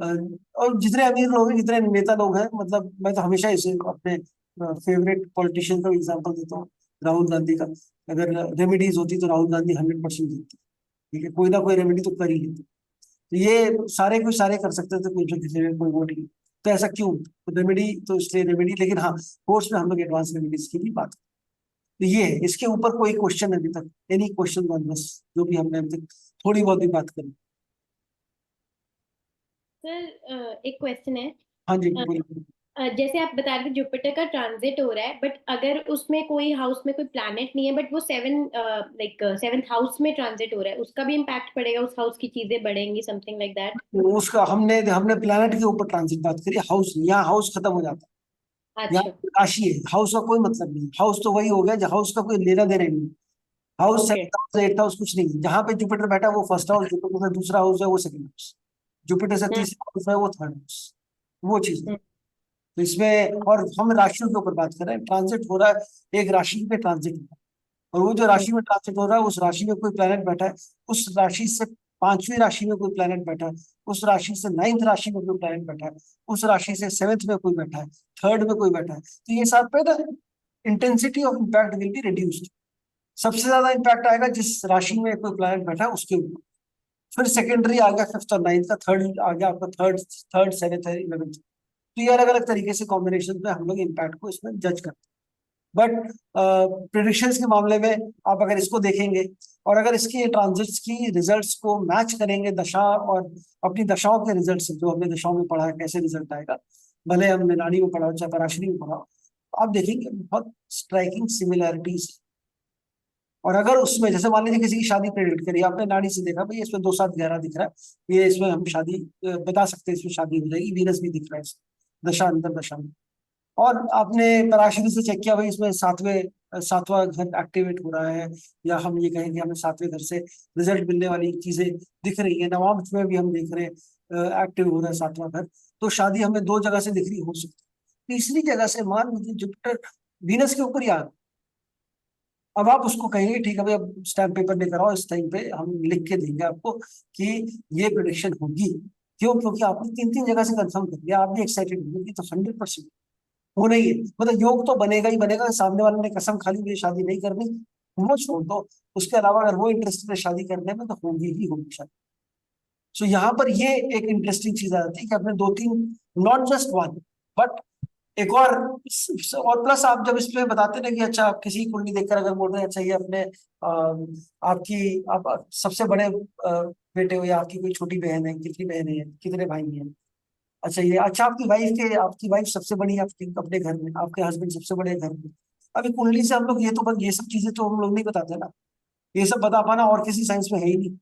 और जितने अमीर लोग हैं, जितने नेता लोग हैं, मतलब मैं तो हमेशा इसे अपने फेवरेट पॉलिटिशियन का एग्जांपल देता हूँ, राहुल गांधी का। अगर रेमेडीज होती तो राहुल गांधी 100% जीतते। ठीक है, कोई ना कोई रेमेडी तो कर ही लेते। तो ये सारे कोई सारे कर सकते थे, कोई जो किसी ने कोई वोट नहीं। तो ऐसा क्यों, तो रेमेडी तो इसलिए रेमेडी, लेकिन हाँ कोर्स में हम लोग एडवांस रेमेडीज की भी बात करें। तो ये है, इसके ऊपर कोई क्वेश्चन अभी तक, एनी क्वेश्चन ऑन दिस, जो भी हमने अभी तक थोड़ी बहुत भी बात करी। सर एक क्वेश्चन है। हाँ जी अ, बोलिए। जैसे आप बता रहे थे जुपिटर का ट्रांजिट हो रहा है, बट अगर उसमें कोई हाउस में कोई प्लैनेट नहीं है, बट वो सेवेंथ हाउस में ट्रांजिट हो रहा है, उसका भी इम्पैक्ट पड़ेगा, उस हाउस की चीजें बढ़ेंगी, समथिंग लाइक दैट? उसका हमने हमने प्लेनेट के ऊपर ट्रांजिट बात करी, हाउस, यहाँ हाउस खत्म हो जाता है, यहाँ अच्छा। राशि है, हाउस का कोई मतलब नहीं। हाउस तो वही हो गया, जो हाउस का कोई लेना देना नहीं। House okay. 7 हाउस 8 हाउस कुछ नहीं है। जहाँ पे जुपिटर बैठा है वो फर्स्ट हाउस, जुपिटर से दूसरा हाउस है वो सेकंड हाउस, जुपिटर से हम्म। तीसरा हाउस है वो थर्ड हाउस, वो चीज है। हम्म। तो इसमें, और हम राशियों के ऊपर बात कर रहे हैं, ट्रांजिट हो रहा है, एक राशि पे ट्रांजिट हो रहा है, और वो जो हम्म। राशि में ट्रांजिट हो रहा है उस राशि में कोई प्लेनेट बैठा है, उस राशि से 5वीं राशि में कोई प्लेनेट बैठा है, उस राशि से 9th राशि में कोई प्लेनेट बैठा है, उस राशि से 7th में कोई बैठा है, 3rd में कोई बैठा है, तो ये साथ पे ना intensity of impact will be reduced. सबसे ज्यादा इम्पैक्ट आएगा जिस राशि में कोई प्लेनेट बैठा है उसके ऊपर, फिर सेकेंडरी आ गया 5th और 9th का, थर्ड आ गया आपका थर्ड, 7th 11th। तो ये अलग अलग तरीके से कॉम्बिनेशन में हम लोग इम्पैक्ट को इसमें जज करते हैं। बट प्रिडिक्शंस के मामले में आप अगर इसको देखेंगे, और अगर इसकी ट्रांजिट्स की रिजल्ट्स को मैच करेंगे दशा और अपनी दशाओं के रिजल्ट से, जो हमने दशाओं में पढ़ा है कैसे रिजल्ट आएगा, भले हमने नाड़ी में पढ़ा हो चाहे पराशरी में पढ़ा हो, तो आप देखेंगे बहुत स्ट्राइकिंग सिमिलैरिटीज। और अगर उसमें जैसे मान लीजिए किसी की शादी प्रेडिक्ट करी आपने, नाड़ी से देखा भाई इसमें 2 7 11 दिख रहा है, ये इसमें हम शादी बता सकते हैं, इसमें शादी हो जाएगी, वीनस भी दिख रहा है इसमें दशा अंतर दशा में। और आपने पराशरी से चेक किया भाई इसमें 7वां घर एक्टिवेट हो रहा है, या हम ये कहेंगे हमें 7वें घर से रिजल्ट मिलने वाली चीजें दिख रही है, नवांश में भी हम देख रहे हैं एक्टिव हो रहा है 7वां घर, तो शादी हमें 2 जगह से दिख रही हो सकती है। तीसरी जगह से मान लीजिए जुपिटर वीनस के ऊपर ही आ रहा है। अब आप उसको कहेंगे ठीक है भाई, अब स्टैम्प पेपर लेकर आओ, इस टाइम पे हम लिख के देंगे आपको कि ये प्रिडिक्शन होगी। क्यों, क्योंकि आपने 3 3 जगह से कंफर्म कर लिया, आप भी एक्साइटेड होंगे कि तो 100% होना ही है, मतलब योग तो बनेगा ही बनेगा। सामने वाले ने कसम खा ली मुझे शादी नहीं करनी, वो छोड़ दो, उसके अलावा अगर वो इंटरेस्टेड है शादी करने में तो होगी ही होगी शादी। सो यहाँ पर ये एक इंटरेस्टिंग चीज आ जाती है कि आपने 2 3, नॉट जस्ट वन, बट एक और प्लस आप जब इसमें बताते ना कि अच्छा आप किसी की कुंडली देखकर अगर बोल रहे हैं अच्छा ये अपने आप सबसे बड़े बेटे हो, या आपकी कोई छोटी बहन है, कितनी बहन है, कितने भाई हैं, अच्छा ये, अच्छा आपकी वाइफ सबसे बड़ी है आपके अपने घर में, आपके हस्बैंड सबसे बड़े घर में। अभी कुंडली से हम लोग ये तो ये सब चीजें तो हम लोग नहीं बताते ना, ये सब बता पाना और किसी साइंस में है ही नहीं,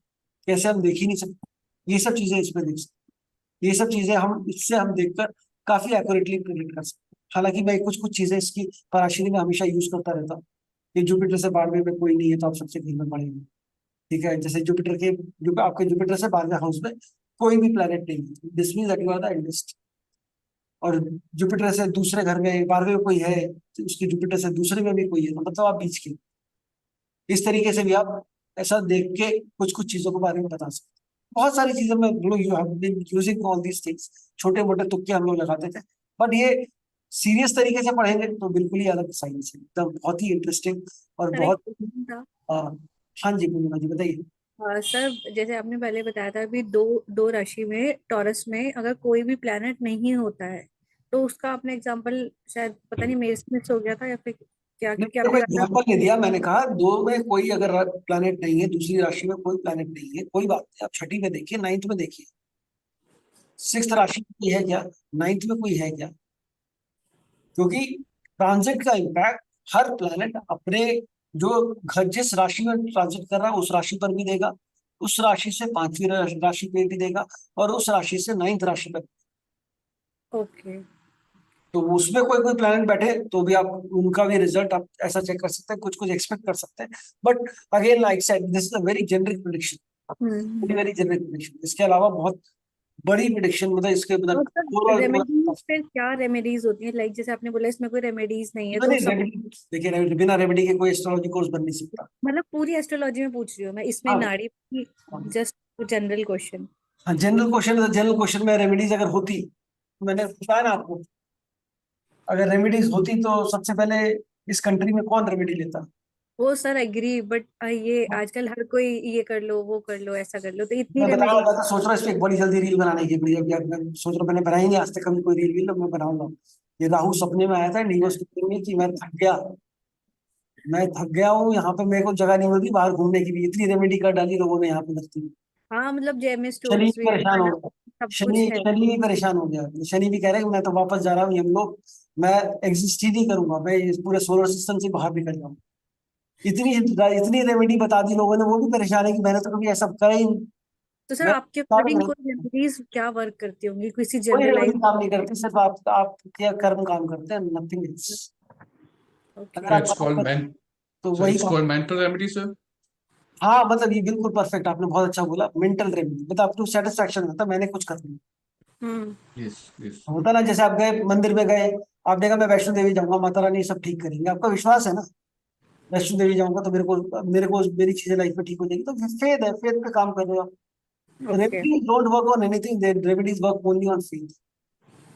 कैसे हम देख ही नहीं सकते, ये सब चीजें इसमें देख सकते, ये सब चीजें हम इससे हम देखकर काफी एक्यूरेटली प्रिडिक्ट कर सकते हैं। हालांकि मैं कुछ कुछ चीजें इसकी पराशरी में हमेशा यूज करता रहता हूँ, कि जुपिटर से 12वें में कोई नहीं है तो आप सबसे घर में पड़ेंगे। ठीक है, जैसे जुपिटर के जो आपके जुपिटर से 12वें हाउस में कोई भी प्लेनेट नहीं है, this means that you are the eldest. और जुपिटर से दूसरे घर में 12वें में कोई है, तो उसके जुपिटर से दूसरे में भी कोई है, तो मतलब आप बीच के, इस तरीके से भी आप ऐसा देख के कुछ कुछ चीजों के बारे में बता सकते हैं। बहुत सारी चीजें में लोग you have been using all these things, छोटे मोटे तुक्के हम लोग लगाते थे, बट ये सीरियस तरीके से पढ़ेंगे तो बिल्कुल ही अलग साइंस है, एकदम बहुत ही इंटरेस्टिंग और सर एक बहुत क्वेश्चन था। आ, हाँ जी पूर्णिमा जी बताइए। सर जैसे आपने पहले बताया था अभी दो दो राशि में टॉरस में अगर कोई भी प्लेनेट नहीं होता है, तो उसका आपने एग्जांपल शायद पता नहीं मेरे से मिस हो गया था या फिर क्या, नहीं, क्योंकि देखो आपने बताया। एग्जाम्पल नहीं दिया, मैंने कहा 2 में कोई अगर प्लेनेट नहीं है, दूसरी राशि में कोई प्लेनेट नहीं है, कोई बात नहीं, आप छठी में देखिए, 9th में देखिए, 6th राशि में कोई है क्या, 9th में कोई है क्या, क्योंकि ट्रांजिट का इम्पैक्ट हर प्लैनेट अपने जो घर जिस राशि में ट्रांजिट कर रहा है उस राशि पर भी देगा, उस राशि से पांचवी राशि पे भी देगा, और उस राशि से 9th राशि पर। ओके। तो उसमें कोई कोई प्लैनेट बैठे तो भी आप उनका भी रिजल्ट आप ऐसा चेक कर सकते हैं, कुछ कुछ एक्सपेक्ट कर सकते हैं। But again like said, this is a very generic prediction, very very generic prediction. इसके अलावा बहुत बड़ी प्रिडिक्शन मतलब इसके तो मतलब मतलब रेमेडीज फिर क्या रेमेडीज होती है, लाइक जैसे आपने बोला इसमें कोई रेमेडीज नहीं है तो सब, देखिए बिना रेमेडी के कोई एस्ट्रोलॉजी कोर्स बन नहीं सकता। मतलब पूरी एस्ट्रोलॉजी में पूछ रही हूँ मैं, इसमें हाँ नाड़ी की जस्ट जनरल क्वेश्चन। हाँ, जनरल क्वेश्चन है तो जनरल क्वेश्चन में रेमेडीज अगर होती, मैंने बताया ना आपको, अगर रेमेडीज होती तो सबसे पहले इस कंट्री में कौन रेमेडी लेता। वो सर एग्री, बट ये आजकल हर कोई ये कर लो वो कर लो ऐसा कर लो, तो इतनी मैं बताऊंगा, रेमेडीज। मैं तो सोच रहा हूँ इस पे एक बड़ी जल्दी रील बनाने की, बड़ी अभी मैं सोच रहा हूँ, मैंने बनाई नहीं आज तक कभी कोई रील, मैं बनाऊंगा। ये राहु सपने में आया था न्यूज में कि मैं थक गया हूँ, यहाँ पे मेरे को जगह नहीं मिलती बाहर घूमने की भी, इतनी रेमेडी कर डाली लोगों ने यहाँ पे धरती में। हाँ मतलब जेएमए शनि स्टोन्स भी भी है, परेशान हो माना गया, सब शनि कुछ है। शनि भी परेशान हो गया, शनि भी कह रहे हैं कि मैं तो वापस जा रहा हूँ यमलोक, मैं एग्जिस्ट ही नहीं करूंगा, मैं इस पूरे सोलर सिस्टम से बाहर निकल जाऊँ। इतनी इतनी रेमेडी बता दी लोगों ने, वो भी परेशान है कि मैंने तो कभी ऐसा करा ही नहीं। तो सर मैं आपके सारे अकॉर्डिंग नहीं, कोई रेमेडीज क्या वर्क करती होंगी, किसी कोई जनरलाइज। रेमेडी काम नहीं करती, सिर्फ आप क्या कर्म काम करते हैं, नथिंग एल्स। अगर ओके। So आप it's काम called करते हैं men. तो So वही it's काम। called mental remedy, sir. हाँ मतलब ये बिल्कुल परफेक्ट, आपने बहुत अच्छा बोला, मेंटल रेमेडी मतलब आप टू सेटिस्फैक्शन होता है, मैंने कुछ कर लिया। हम्म। Yes, yes. होता ना, जैसे आप गए मंदिर में गए, आपने कहा मैं वैष्णो देवी जाऊंगा, माता रानी सब ठीक करेंगे, आपका विश्वास है ना, वैष्णो देवी जाऊंगा तो मेरे को मेरी चीजें लाइफ में ठीक हो जाएगी, तो फेथ है, फेथ पे काम कर रहे हो आप। Okay. Remedies don't work on anything, remedies work only on faith.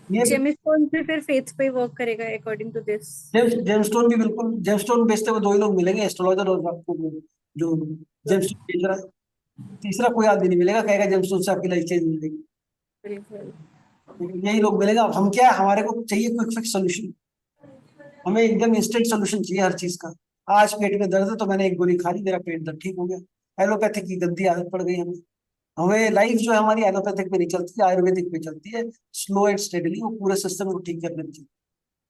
ये जेएमए स्टोन्स भी फिर फेथ पे वर्क करेगा अकॉर्डिंग टू दिस। जेमस्टोन भी बिल्कुल, जेमस्टोन बेचते हुए दो ही लोग मिलेंगे, एस्ट्रोलॉजर और आपको जो जेमस्टोन बेच रहा है, तीसरा कोई आदमी नहीं मिलेगा कहेगा जेमस्टोन से आपकी लाइफ चेंज हो जाएगी। बिल्कुल। यही लोग मिलेगा। अब हम क्या है, हमारे को चाहिए क्विक फिक्स सोल्यूशन, हमें एकदम इंस्टेंट सोल्यूशन चाहिए हर चीज का। आज पेट में दर्द है तो मैंने एक गोली खा ली, मेरा पेट दर्द ठीक हो गया। एलोपैथिक की गंदी आदत पड़ गई हमें। हमें लाइफ जो है हमारी एलोपैथिक पे नहीं चलती, आयुर्वेदिक पे चलती है, स्लो एंड स्टेडली, वो पूरे सिस्टम को ठीक करने में चलती है।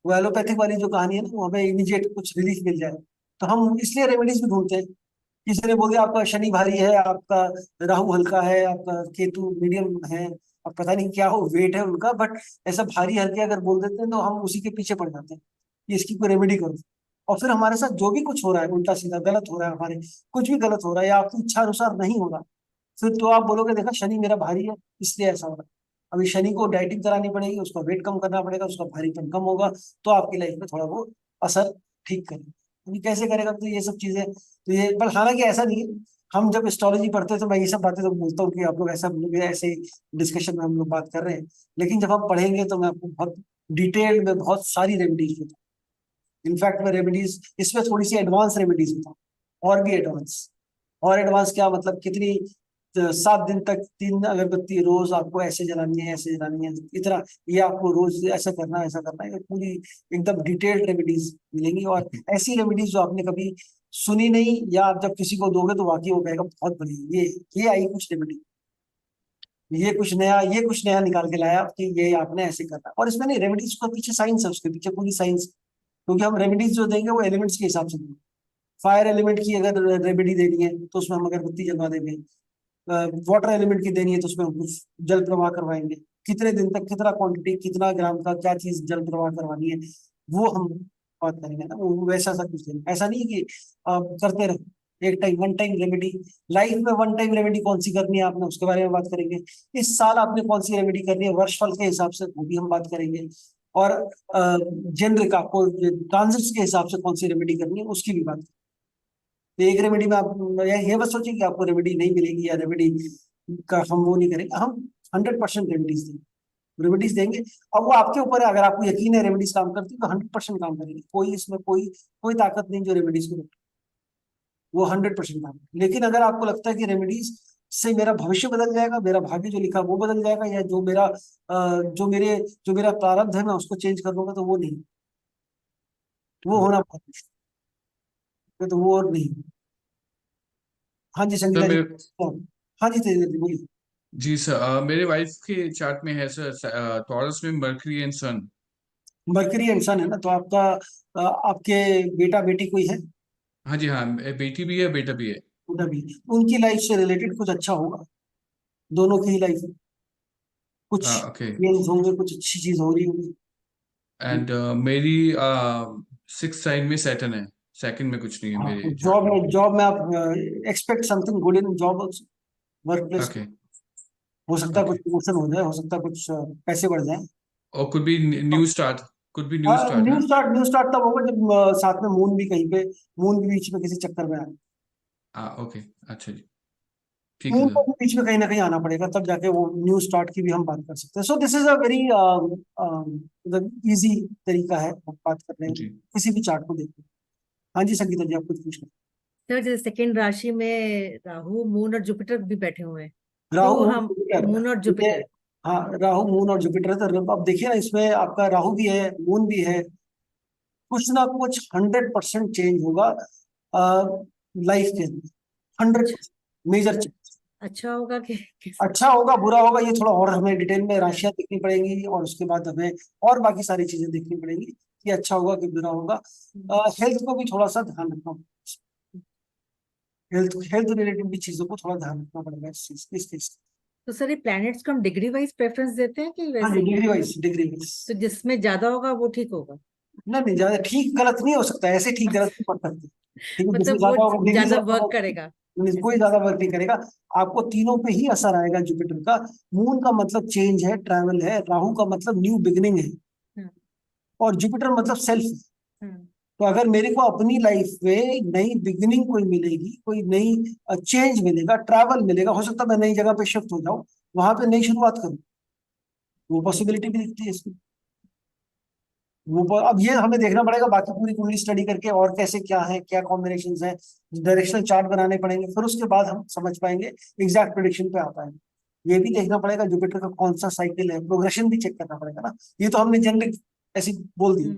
वो एलोपैथिक वाली जो कहानी है ना, वो हमें इमीडिएट कुछ रिलीफ मिल जाए, तो हम इसलिए रेमेडीज भी ढूंढते हैं। किसी ने बोल दिया आपका शनि भारी है, आपका राहु हल्का है, आपका केतु मीडियम है, अब पता नहीं क्या हो वेट है उनका, बट ऐसा भारी हल्के अगर बोल देते हैं तो हम उसी के पीछे पड़ जाते हैं कि इसकी कोई रेमेडी करो। और फिर हमारे साथ जो भी कुछ हो रहा है उल्टा सीधा गलत हो रहा है, हमारे कुछ भी गलत हो रहा है या आपकी इच्छा अनुसार नहीं हो रहा, फिर तो आप बोलोगे देखा शनि मेरा भारी है इसलिए ऐसा हो रहा है। अभी शनि को डाइटिंग करानी पड़ेगी, उसका वेट कम करना पड़ेगा, उसका भारीपन कम होगा, तो आपकी लाइफ में थोड़ा वो असर ठीक करेगा। अभी कैसे करेगा, तो ये सब चीजें, तो ये पर हालांकि ऐसा नहीं है। हम जब एस्ट्रोलॉजी पढ़ते हैं तो मैं ये सब बातें तो बोलता हूँ कि आप लोग ऐसा ऐसे डिस्कशन में हम लोग बात कर रहे हैं, लेकिन जब हम पढ़ेंगे तो मैं आपको बहुत डिटेल में बहुत सारी रेमेडीज बताऊँ। इनफैक्ट मैं रेमेडीज इसमें थोड़ी सी एडवांस रेमेडीज बताऊँ, और भी एडवांस। और एडवांस क्या मतलब, कितनी 7 दिन तक 3 अगरबत्ती रोज आपको ऐसे जलानी है, ऐसे जलानी है, इतना, ये आपको रोज ऐसा करना है, ऐसा करना है, ये पूरी एकदम डिटेल्ड रेमेडीज मिलेंगी। और ऐसी रेमेडीज जो आपने कभी सुनी नहीं, या आप जब किसी को दोगे तो वाकई वो कहेगा बहुत बढ़िया, ये आई कुछ रेमेडी, ये कुछ नया निकाल के लाया कि ये आपने ऐसे करना। और इसमें नहीं, रेमेडीज को पीछे साइंस है, उसके पीछे पूरी साइंस, क्योंकि हम रेमेडीज जो देंगे वो एलिमेंट्स के हिसाब से देंगे। फायर एलिमेंट की अगर रेमेडी देनी है तो उसमें हम अगरबत्ती जलवा देंगे, वाटर एलिमेंट की देनी है तो उसमें हम कुछ जल प्रवाह करवाएंगे, कितने दिन तक कितना क्वांटिटी कितना ग्राम का क्या चीज जल प्रवाह करवानी है, वो हम बात करेंगे ना, वो वैसा सा कुछ देंगे। ऐसा नहीं कि करते रहो एक time one time remedy. Life में वन टाइम रेमेडी कौन सी करनी है आपने, उसके बारे में बात करेंगे। इस साल आपने कौन सी रेमेडी करनी है वर्षफल के हिसाब से, वो भी हम बात करेंगे। और जेनरिक आपको ट्रांजिट्स के हिसाब से कौन सी रेमेडी करनी है उसकी भी बात। तो एक रेमेडी में आप ये मत सोचिए कि आपको रेमेडी नहीं मिलेगी या रेमेडी का हम वो नहीं करेंगे, हम 100% रेमेडीज देंगे, रेमेडीज देंगे। अब वो आपके ऊपर है, अगर आपको यकीन है रेमेडीज काम करती है तो 100% काम करेगी, कोई इसमें कोई कोई ताकत नहीं जो रेमेडीज को रोके, वो 100% काम करेगी। लेकिन अगर आपको लगता है कि रेमेडीज से मेरा भविष्य बदल जाएगा, मेरा भाग्य जो लिखा है वो बदल जाएगा, या जो मेरा प्रारब्ध है मैं उसको चेंज कर लूंगा, तो वो नहीं, वो होना बहुत मुश्किल है, तो वो और नहीं। हाँ जी सर संगीता जी। मेरे हाँ जी तेज जी बोलिए। जी सर, मेरे वाइफ के चार्ट में है सर, टॉरस में Mercury and sun. Mercury and sun है ना, तो आपका आपके बेटा बेटी कोई है? हाँ जी, हाँ, बेटी भी है, बेटा भी है। बेटा भी, उनकी लाइफ से रिलेटेड कुछ अच्छा होगा, दोनों की ही लाइफ में कुछ ओके। चेंज होंगे, कुछ अच्छी चीज हो रही होगी। एंड मेरी 6th साइन में सैटर्न है, सेकंड में कुछ नहीं है हाँ, मेरे चार्ट जॉब में। में, जॉब में आप expect something good in job also, work place. Okay. हो सकता है कुछ ओके। प्रमोशन हो जाए, हो सकता है कुछ पैसे बढ़ जाए। और could be new start, could be new हाँ, स्टार्ट ना। न्यू स्टार्ट तब होगा जब साथ में मून भी कहीं पे, मून भी बीच में किसी चक्कर में आए। ओके, अच्छा जी, ठीक है मून को सर। भी बीच में कहीं ना कहीं आना पड़ेगा, तब जाके वो न्यू स्टार्ट की भी हम बात कर सकते हैं। So this is a very easy तरीका है बात करने का, जी। किसी भी चार्ट को देखने का। हाँ जी संगीता जी, आप कुछ पूछ रहे सर जैसे सेकंड राशि में राहु मून और जुपिटर भी बैठे हुए हैं, हैं। राहु तो मून हम जुपिटर, मून और ये, जुपिटर। हाँ राहु मून और जुपिटर, तो अब देखिए ना, इसमें आपका राहु भी है, मून भी है, कुछ ना कुछ 100% चेंज होगा लाइफ के अंदर, 100% मेजर चेंज। अच्छा होगा कि अच्छा होगा बुरा होगा, ये थोड़ा और हमें डिटेल में राशियां देखनी पड़ेंगी, और उसके बाद हमें और बाकी सारी चीजें देखनी पड़ेंगी कि अच्छा होगा कि बुरा होगा। हेल्थ को भी थोड़ा सा ध्यान रखना होगा, हेल्थ हेल्थ रिलेटेड भी चीजों को थोड़ा ध्यान रखना पड़ेगा इस केस। तो सर ये प्लैनेट्स को हम डिग्री वाइज प्रेफरेंस देते हैं कि हाँ वैसे जी, ही? Degree wise, degree wise. तो जिसमें ज्यादा होगा वो ठीक होगा, नहीं नहीं, ज्यादा ठीक गलत नहीं हो सकता, ऐसे ठीक गलत नहीं पड़ सकते। ठीक है, जिसमें मतलब वो ज्यादा होगा, डिग्री ज्यादा ज्यादा वर्क होगा, करेगा कोई ऐसे। ज्यादा वर्क नहीं करेगा। आपको तीनों पे ही असर आएगा जुपिटर का। मून का मतलब चेंज है, ट्रैवल है, राहु का मतलब न्यू बिगिनिंग है, हाँ, और जुपिटर मतलब सेल्फ। हाँ, तो अगर मेरे को अपनी लाइफ में नई बिगिनिंग कोई मिलेगी, कोई नई चेंज मिलेगा, ट्रैवल मिलेगा, हो सकता है मैं नई जगह पे शिफ्ट हो जाऊं, वहां पे नई शुरुआत करूं, वो पॉसिबिलिटी भी दिखती है इसमें। अब ये हमें देखना पड़ेगा बाकी पूरी कुंडली स्टडी करके, और कैसे क्या है, क्या कॉम्बिनेशन है, डायरेक्शनल चार्ट बनाने पड़ेंगे, फिर उसके बाद हम समझ पाएंगे, एग्जैक्ट प्रेडिक्शन पे आ पाएंगे। ये भी देखना पड़ेगा जुपिटर का कौन सा साइकिल है, प्रोग्रेशन भी चेक करना पड़ेगा ना। ये तो हमने जनरल ऐसी बोल दी।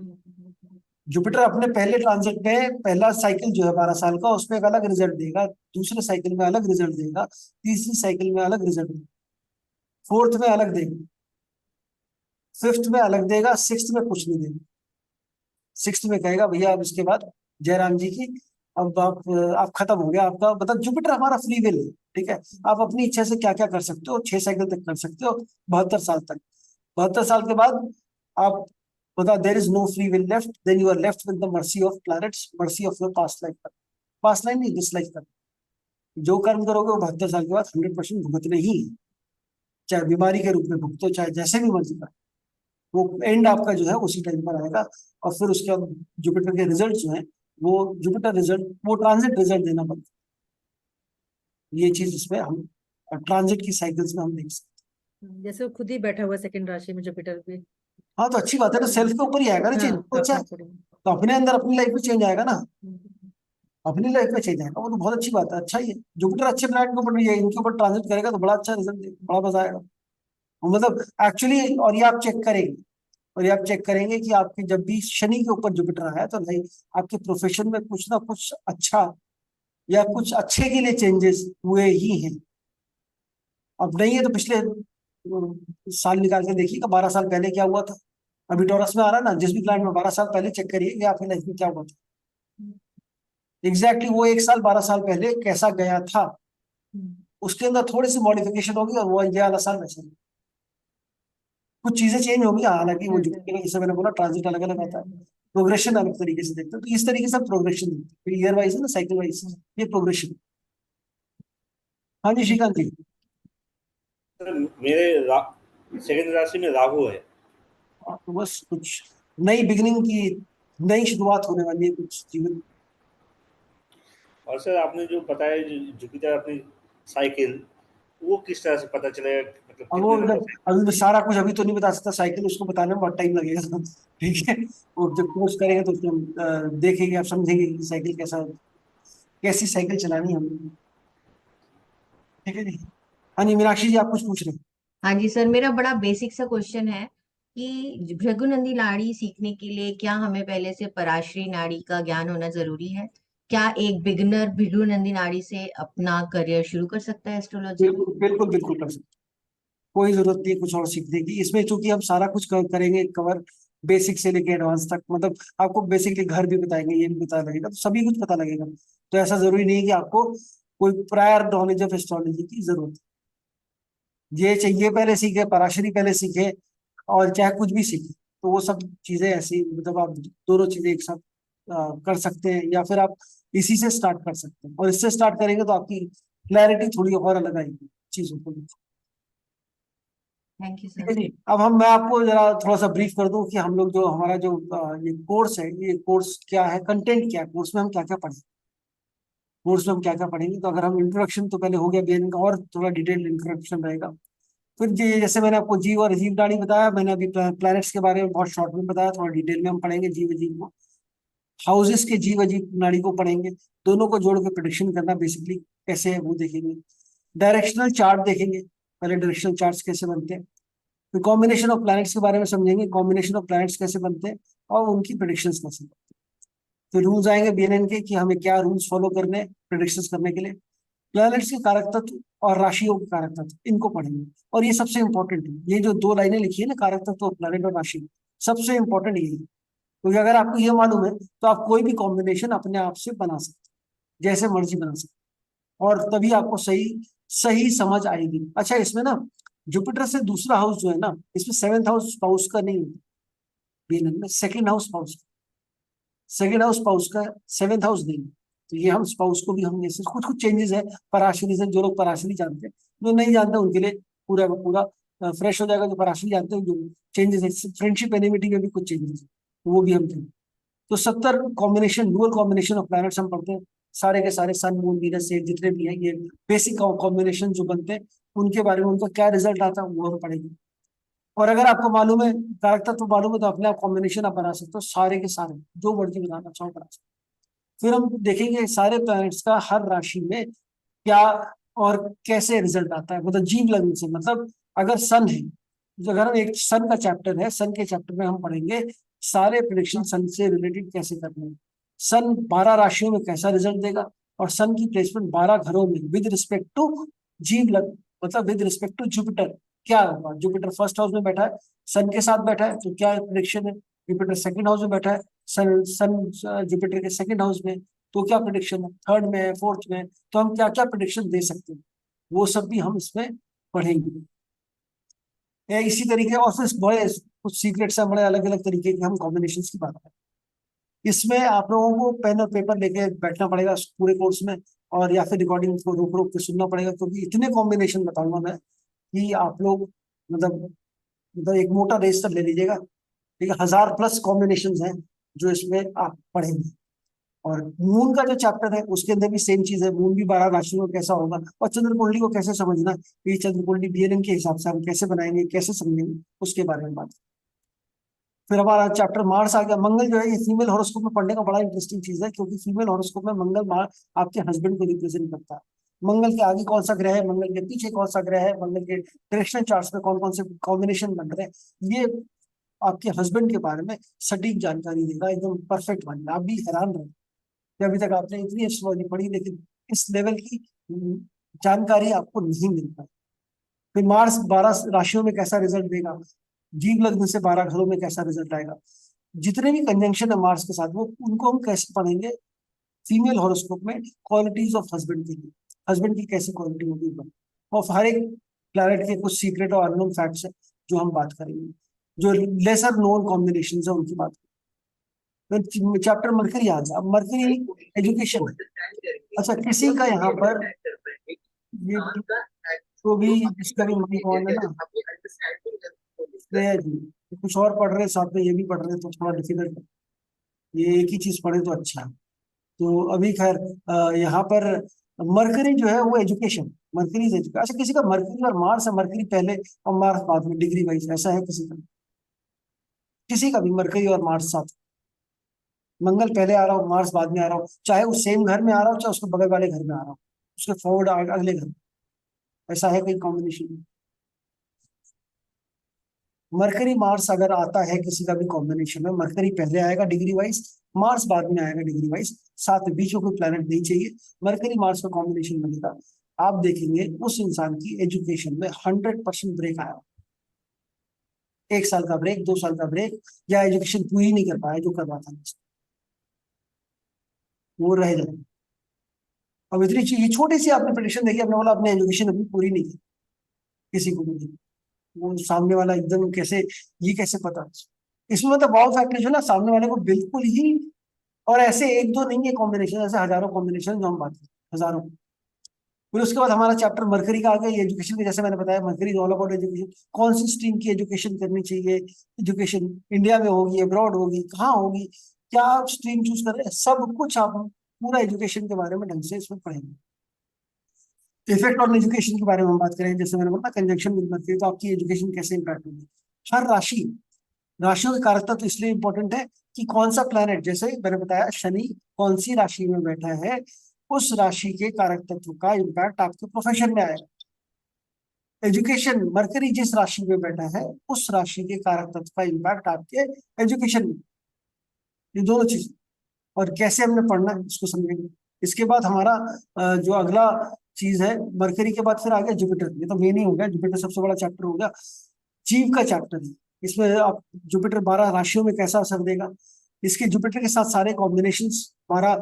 जुपिटर अपने पहले ट्रांजिट में, पहला साइकिल जो है 12 साल का, उसमें एक अलग रिजल्ट देगा, दूसरे साइकिल में अलग रिजल्ट देगा, तीसरी साइकिल में अलग रिजल्ट देगा, फोर्थ में अलग देगा, फिफ्थ में अलग देगा, सिक्स्थ में कुछ नहीं देगा। सिक्स्थ में कहेगा भैया अब इसके बाद जयराम जी की, अब आप खत्म हो गया आपका, मतलब जुपिटर हमारा फ्री विल है, ठीक है। आप अपनी इच्छा से क्या क्या कर सकते हो, 6 साइकिल तक कर सकते हो, 72 साल तक। 72 साल के बाद आप बता, there is no free will left, then you are left with the mercy of planets, mercy of your past life. Past life नहीं, दिस लाइफ। जो कर्म करोगे वो 72 साल के बाद 100% भुगतने ही है, चाहे बीमारी के रूप में भुगतो, चाहे जैसे भी मर्जी कर, वो एंड आपका जो है उसी टाइम पर आएगा। और फिर उसके बाद जुपिटर के रिजल्ट जो है, वो जुपिटर रिजल्ट, वो ट्रांजिट रिजल्ट देना पड़ता है। ये चीज इसमें हम ट्रांजिट की साइकिल्स में हम देख सकते जैसे वो खुद ही बैठा हुआ सेकंड राशि में जुपिटर भी। हैं। हाँ तो अच्छी बात है ना, सेल्फ के ऊपर ही आएगा ना चेंज, हाँ, तो अच्छा है। अपने ऊपर ही। तो अपने अंदर अपनी लाइफ में चेंज आएगा ना, अपनी लाइफ में चेंज आएगा, वो तो बहुत अच्छी बात है, अच्छा ही है। जुपिटर अच्छे प्लैनेट के ऊपर भी है, इनके ऊपर ट्रांजिट करेगा तो बड़ा अच्छा रिजल्ट देगा, बड़ा मजा आएगा। मतलब एक्चुअली, और ये आप चेक करेंगे, और ये आप चेक करेंगे कि आपके जब भी शनि के ऊपर जुपिटर आया, तो लाइक आपके प्रोफेशन में कुछ ना कुछ अच्छा, या कुछ अच्छे के लिए चेंजेस हुए ही हैं। अब नहीं है तो पिछले साल निकाल के देखिए कि 12 साल पहले क्या हुआ था। अभी टॉरस में आ रहा है ना, जिस भी प्लान में 12 साल पहले चेक करिए कि आपकी लाइफ में क्या हुआ था, एग्जैक्टली वो 1 साल 12 साल पहले कैसा गया था, उसके अंदर थोड़ी सी मॉडिफिकेशन होगी, और वो ये वाला साल वैसे ही। कुछ चीजें चेंज होगी, हालांकि वो जुपिटर का, जैसे मैंने बोला, ट्रांजिट अलग अलग आता है, प्रोग्रेशन अलग तरीके से देखते हैं, तो इस तरीके से प्रोग्रेशन देखते हैं, ईयर वाइज है ना, साइकिल वाइज, ये प्रोग्रेशन। हाँ जी श्रीकांत जी। सर मेरे सेकंड राशि में राहु है। तो बस कुछ नई बिगिनिंग की, नई शुरुआत होने वाली है कुछ जीवन में। और सर आपने जो बताया जुपिटर अपनी साइकिल, वो किस तरह से पता चलेगा, मतलब अब वो कितने नंबर से? अभी मैं सारा कुछ अभी तो नहीं बता सकता, साइकिल उसको बताने में बहुत टाइम लगेगा ठीक है। वो जब कोर्स करेंगे तो उसमें देखेंगे, आप समझेंगे कि साइकिल कैसा, कैसी साइकिल चलानी है हमें, ठीक है जी। हाँ जी मीनाक्षी जी, आप कुछ पूछ रहे हैं। हाँ जी सर, मेरा बड़ा बेसिक सा क्वेश्चन है कि भृगुनंदी नाड़ी सीखने के लिए क्या हमें पहले से पराशरी नाड़ी का ज्ञान होना जरूरी है? क्या एक बिगिनर भृगुनंदी नाड़ी से अपना करियर शुरू कर सकता है एस्ट्रोलॉजी में? बिल्कुल बिल्कुल बिल्कुल कर सकते हैं। कोई जरूरत नहीं है कुछ और सीखने की इसमें, चूंकि हम सारा कुछ करेंगे कवर, बेसिक से लेके एडवांस तक, मतलब आपको बेसिकली घर भी बताएंगे, ये भी पता लगेगा, तो सभी कुछ पता लगेगा। तो ऐसा जरूरी नहीं है कि आपको कोई प्रायर नॉलेज ऑफ एस्ट्रोलॉजी की जरूरत है। ये चाहिए पहले सीखे, पराशरी पहले सीखे, और चाहे कुछ भी सीखे, तो वो सब चीजें ऐसी, मतलब आप दोनों चीजें एक साथ कर सकते हैं, या फिर आप इसी से स्टार्ट कर सकते हैं, और इससे स्टार्ट करेंगे तो आपकी क्लैरिटी थोड़ी और अलग आएगी चीजों को। थैंक यू ठीक है सर। जी। अब मैं आपको जरा थोड़ा सा ब्रीफ कर दूं कि हम लोग जो हमारा जो ये कोर्स है, ये कोर्स क्या है, कंटेंट क्या है, कोर्स में हम क्या क्या पढ़ेंगे। कोर्स में हम क्या क्या पढ़ेंगे, तो अगर हम इंट्रोडक्शन तो पहले हो गया बीएनएन का, और थोड़ा डिटेल्ड इंट्रोडक्शन रहेगा। फिर जैसे मैंने आपको जीव और अजीव नाड़ी बताया, मैंने अभी प्लैनेट्स के बारे में बहुत शॉर्ट में बताया, थोड़ा डिटेल में हम पढ़ेंगे जीव अजीव को। हाउसेस के जीव अजीव नाड़ी को पढ़ेंगे, दोनों को जोड़ के प्रिडिक्शन करना बेसिकली कैसे है वो देखेंगे। डायरेक्शनल चार्ट देखेंगे, पहले डायरेक्शनल चार्ट्स कैसे बनते हैं। फिर कॉम्बिनेशन ऑफ प्लैनेट्स के बारे में समझेंगे, कॉम्बिनेशन ऑफ प्लैनेट्स कैसे बनते हैं और उनकी प्रिडिक्शंस कैसे बनते हैं। फिर रूल्स आएंगे बीएनएन के कि हमें क्या रूल्स फॉलो करने हैं प्रिडिक्शंस करने के लिए। प्लैनेट्स के कारक तत्व और राशियों के कारक तत्व, इनको पढ़ेंगे। और ये सबसे इंपॉर्टेंट है, ये जो 2 लाइनें लिखी है ना, कारक तत्व और प्लैनेट और राशि, सबसे इंपॉर्टेंट यही है। क्योंकि अगर आपको ये मालूम है तो आप कोई भी कॉम्बिनेशन अपने आप से बना सकते हैं, जैसे मर्जी बना सकते हैं, और तभी आपको सही सही समझ आएगी। अच्छा, इसमें ना जुपिटर से दूसरा हाउस जो है ना, इसमें 7th हाउस स्पाउस का नहीं होता, बीएनएन में 2nd house spouse, 2nd house spouse का, 7th हाउस नहीं। तो ये हम स्पाउस को भी हम जैसे कुछ कुछ चेंजेस है पराशरी से, जो लोग पराशरी जानते हैं, जो नहीं जानते उनके लिए पूरा का पूरा फ्रेश हो जाएगा। जो पराशरी जानते हैं, जो चेंजेस है फ्रेंडशिप एनिमिटी में भी कुछ चेंजेस है, तो वो भी हम करेंगे। तो 70 combination, dual combination of planets हम पढ़ते हैं, सारे के सारे सन मून वीनस से जितने भी हैं, ये बेसिक कॉम्बिनेशन जो बनते हैं, उनके बारे में, उनका क्या रिजल्ट आता है वो हम पढ़ेंगे। और अगर आपको मालूम है, कारक तत्व मालूम है, तो अपने आप कॉम्बिनेशन आप बना सकते हो, सारे के सारे जो मर्जी बनाना चाहो बना सकते हो। फिर हम देखेंगे सारे प्लैनेट्स का हर राशि में क्या और कैसे रिजल्ट आता है, मतलब जीव लग्न से, मतलब अगर सन है, जो अगर हम एक सन का चैप्टर है, सन के चैप्टर में हम पढ़ेंगे सारे प्रिडिक्शन सन से रिलेटेड कैसे करने हैं। सन 12 राशियों में कैसा रिजल्ट देगा, और सन की प्लेसमेंट 12 घरों में विद रिस्पेक्ट टू जीव लग्न, मतलब विद रिस्पेक्ट टू जुपिटर क्या होगा। जुपिटर फर्स्ट हाउस में बैठा है, सन के साथ बैठा है, तो क्या प्रिडिक्शन है। जुपिटर सेकंड हाउस में बैठा है, सन सन जुपिटर के सेकंड हाउस में, तो क्या प्रिडिक्शन है। थर्ड में है, फोर्थ में, तो हम क्या क्या प्रिडिक्शन दे सकते हैं, वो सब भी हम इसमें पढ़ेंगे। इसी तरीके, और फिर बड़े कुछ सीक्रेट्स हैं, बड़े अलग अलग तरीके के हम कॉम्बिनेशन की बात करें। इसमें आप लोगों को पेन और पेपर लेके बैठना पड़ेगा पूरे कोर्स में, और या फिर रिकॉर्डिंग को रोक रोक के सुनना पड़ेगा, क्योंकि इतने कॉम्बिनेशन बताऊंगा मैं कि आप लोग मतलब एक मोटा रजिस्टर ले लीजिएगा। ठीक है, 1000+ कॉम्बिनेशन हैं जो इसमें आप पढ़ेंगे। और मून का जो चैप्टर है उसके अंदर भी सेम चीज है, मून भी 12 राशियों में कैसा होगा, और चंद्र कुंडली को कैसे समझना, ये चंद्र कुंडली बीएनएन के हिसाब से हम कैसे बनाएंगे, कैसे समझेंगे, उसके बारे में बात। फिर हमारा चैप्टर मार्स आ गया। मंगल जो है, ये फीमेल हॉरोस्कोप में पढ़ने का बड़ा इंटरेस्टिंग चीज है, क्योंकि फीमेल हॉरोस्कोप में मंगल आपके हस्बैंड को रिप्रेजेंट करता है। मंगल के आगे कौन सा ग्रह है, मंगल के पीछे कौन सा ग्रह है, मंगल के डायरेक्शनल चार्ट्स में कौन कौन से कॉम्बिनेशन बन रहे हैं, ये आपके हस्बैंड के बारे में सटीक जानकारी देगा, एकदम परफेक्ट वाली। आप भी हैरान रहे कि अभी तक आपने इतनी एस्ट्रोलॉजी पढ़ी, लेकिन इस लेवल की जानकारी आपको नहीं मिल पाई। फिर मार्स 12 राशियों में कैसा रिजल्ट देगा, जीव लग्न से 12 घरों में कैसा रिजल्ट आएगा, जितने भी कंजंक्शन है मार्स के साथ, वो उनको हम कैसे पढ़ेंगे फीमेल हॉरोस्कोप में, क्वालिटीज ऑफ हस्बैंड के लिए, हस्बैंड की कैसी क्वालिटी होगी। और हर एक प्लैनेट के कुछ सीक्रेट और अननोन फैक्ट्स है जो हम बात करेंगे, जो लेसर नोन कॉम्बिनेशन है उनकी बात करेंगे। चैप्टर मरकरी आ गया। अब मरकरी एजुकेशन, अच्छा किसी का यहाँ पर ये तो भी डिस्कवरी माइंड ऑन है ना, श्रेया जी कुछ और पढ़ रहे हैं साथ में, ये भी पढ़ रहे हैं, तो थोड़ा डिफिकल्ट है, ये एक ही चीज पढ़े तो अच्छा है। तो अभी खैर यहाँ पर मरकरी जो है वो एजुकेशन, मरकरी इज एजुकेशन। अच्छा, किसी का मरकरी और मार्स है, मरकरी पहले और मार्स बाद में, डिग्री वाइज ऐसा है किसी का, किसी का भी मरकरी और मार्स साथ, मंगल पहले आ रहा हो मार्स बाद में आ रहा हो, चाहे वो सेम घर में आ रहा हो, चाहे उसके बगल वाले घर में आ रहा हो, उसके फॉरवर्ड अगले घर में, ऐसा है कोई कॉम्बिनेशन। मरकरी मार्स अगर आता है किसी का भी कॉम्बिनेशन में, मरकरी पहले आएगा डिग्री वाइज, मार्स बाद में आएगा डिग्री वाइज, साथ में बीच में कोई प्लैनेट नहीं चाहिए, मरकरी मार्स का कॉम्बिनेशन बनेगा। आप देखेंगे उस इंसान की एजुकेशन में 100% ब्रेक आया, 1 साल का ब्रेक, 2 साल का ब्रेक, या एजुकेशन पूरी नहीं कर पाया जो कर रहा था, वो रह जाए। अब इतनी चीज, ये छोटी सी आपने प्रेडिक्शन देखी, आपने बोला अपने एजुकेशन अभी पूरी नहीं की, किसी को भी नहीं। वो सामने वाला एकदम कैसे, ये कैसे पता? इसमें मतलब वाव फैक्टर जो ना, सामने वाले को बिल्कुल ही, और ऐसे एक दो नहीं है कॉम्बिनेशन, ऐसे हजारों कॉम्बिनेशन जो हम बात करते हैं, हजारों। फिर उसके बाद हमारा चैप्टर मरकरी का आ गया, एजुकेशन के, जैसे मैंने बताया मरकरी ऑल अबाउट एजुकेशन, कौन सी स्ट्रीम की एजुकेशन करनी चाहिए, एजुकेशन इंडिया में होगी, अब्रॉड होगी, कहाँ होगी, क्या आप स्ट्रीम चूज कर रहे हैं, सब कुछ आप पूरा एजुकेशन के बारे में ढंग से इसमें पढ़ेंगे। इफेक्ट ऑन एजुकेशन के बारे में हम बात करें, जैसे मैंने बोला कंजंक्शन विद मरकरी, तो आपकी एजुकेशन कैसे इंपैक्ट होगी। हर राशि, राशियों की कारकता तो इसलिए इंपॉर्टेंट है कि कौन सा प्लैनेट, जैसे मैंने बताया शनि कौन सी राशि में बैठा है, उस राशि के कारक तत्व का इम्पैक्ट आपके प्रोफेशन में आएगा। एजुकेशन, मरकरी जिस राशि में बैठा है उस राशि के कारक तत्व का इम्पैक्ट आपके एजुकेशन में, ये दोनों चीज। और कैसे हमने पढ़ना है इसको समझेंगे। इसके बाद हमारा जो अगला चीज है, मरकरी के बाद फिर आ गया जुपिटर। ये तो मेन ही हो गया, जुपिटर सबसे बड़ा चैप्टर हो गया, जीव का चैप्टर है। इसमें आप जुपिटर 12 राशियों में कैसा असर देगा, इसके जुपिटर के साथ सारे कॉम्बिनेशंस 12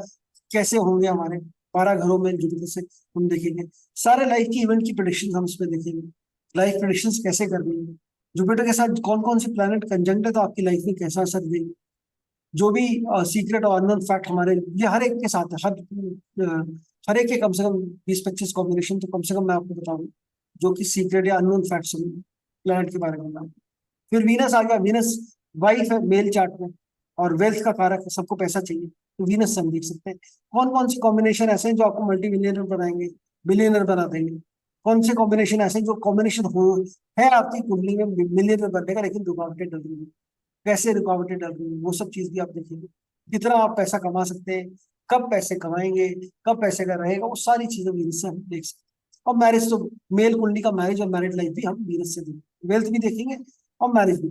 कैसे होंगे, हमारे 12 घरों में जुपिटर से हम देखेंगे। सारे लाइफ की इवेंट की प्रेडिक्शन हम इसमें देखेंगे, लाइफ प्रेडिक्शन कैसे करनी है, जुपिटर के साथ कौन कौन सी प्लैनेट कंजंक्ट है तो आपकी लाइफ में कैसा असर देगी। जो भी सीक्रेट और अननोन फैक्ट हमारे, ये हर एक के साथ है, हर एक के कम से कम 20-25 कॉम्बिनेशन तो कम से कम मैं आपको बताऊंगा, जो कि सीक्रेट या अननोन फैक्ट्स प्लैनेट के बारे में बताऊंगा। फिर वीनस आ गया, वीनस वाइफ है मेल चार्ट में, और वेल्थ का कारक है, सबको पैसा चाहिए, तो वीनस से हम देख सकते हैं कौन कौन सी कॉम्बिनेशन ऐसे हैं जो आपको मल्टी मिलियनर बनाएंगे, बिलियनर बना देंगे। कौन से कॉम्बिनेशन ऐसे हैं जो कॉम्बिनेशन हो है आपकी कुंडली में मिलियनर बनने का, लेकिन रुकावटें डल रही है, कैसे रुकावटें डल रही है, वो सब चीज भी आप देखेंगे। कितना आप पैसा कमा सकते हैं, कब पैसे कमाएंगे, कब पैसे का रहेगा, वो सारी चीजें वीनस से हम देख सकते हैं। और मैरिज तो मेल कुंडली का मैरिज और मैरिड लाइफ भी हम वीनस से देखेंगे, वेल्थ भी देखेंगे और मैरिज भी।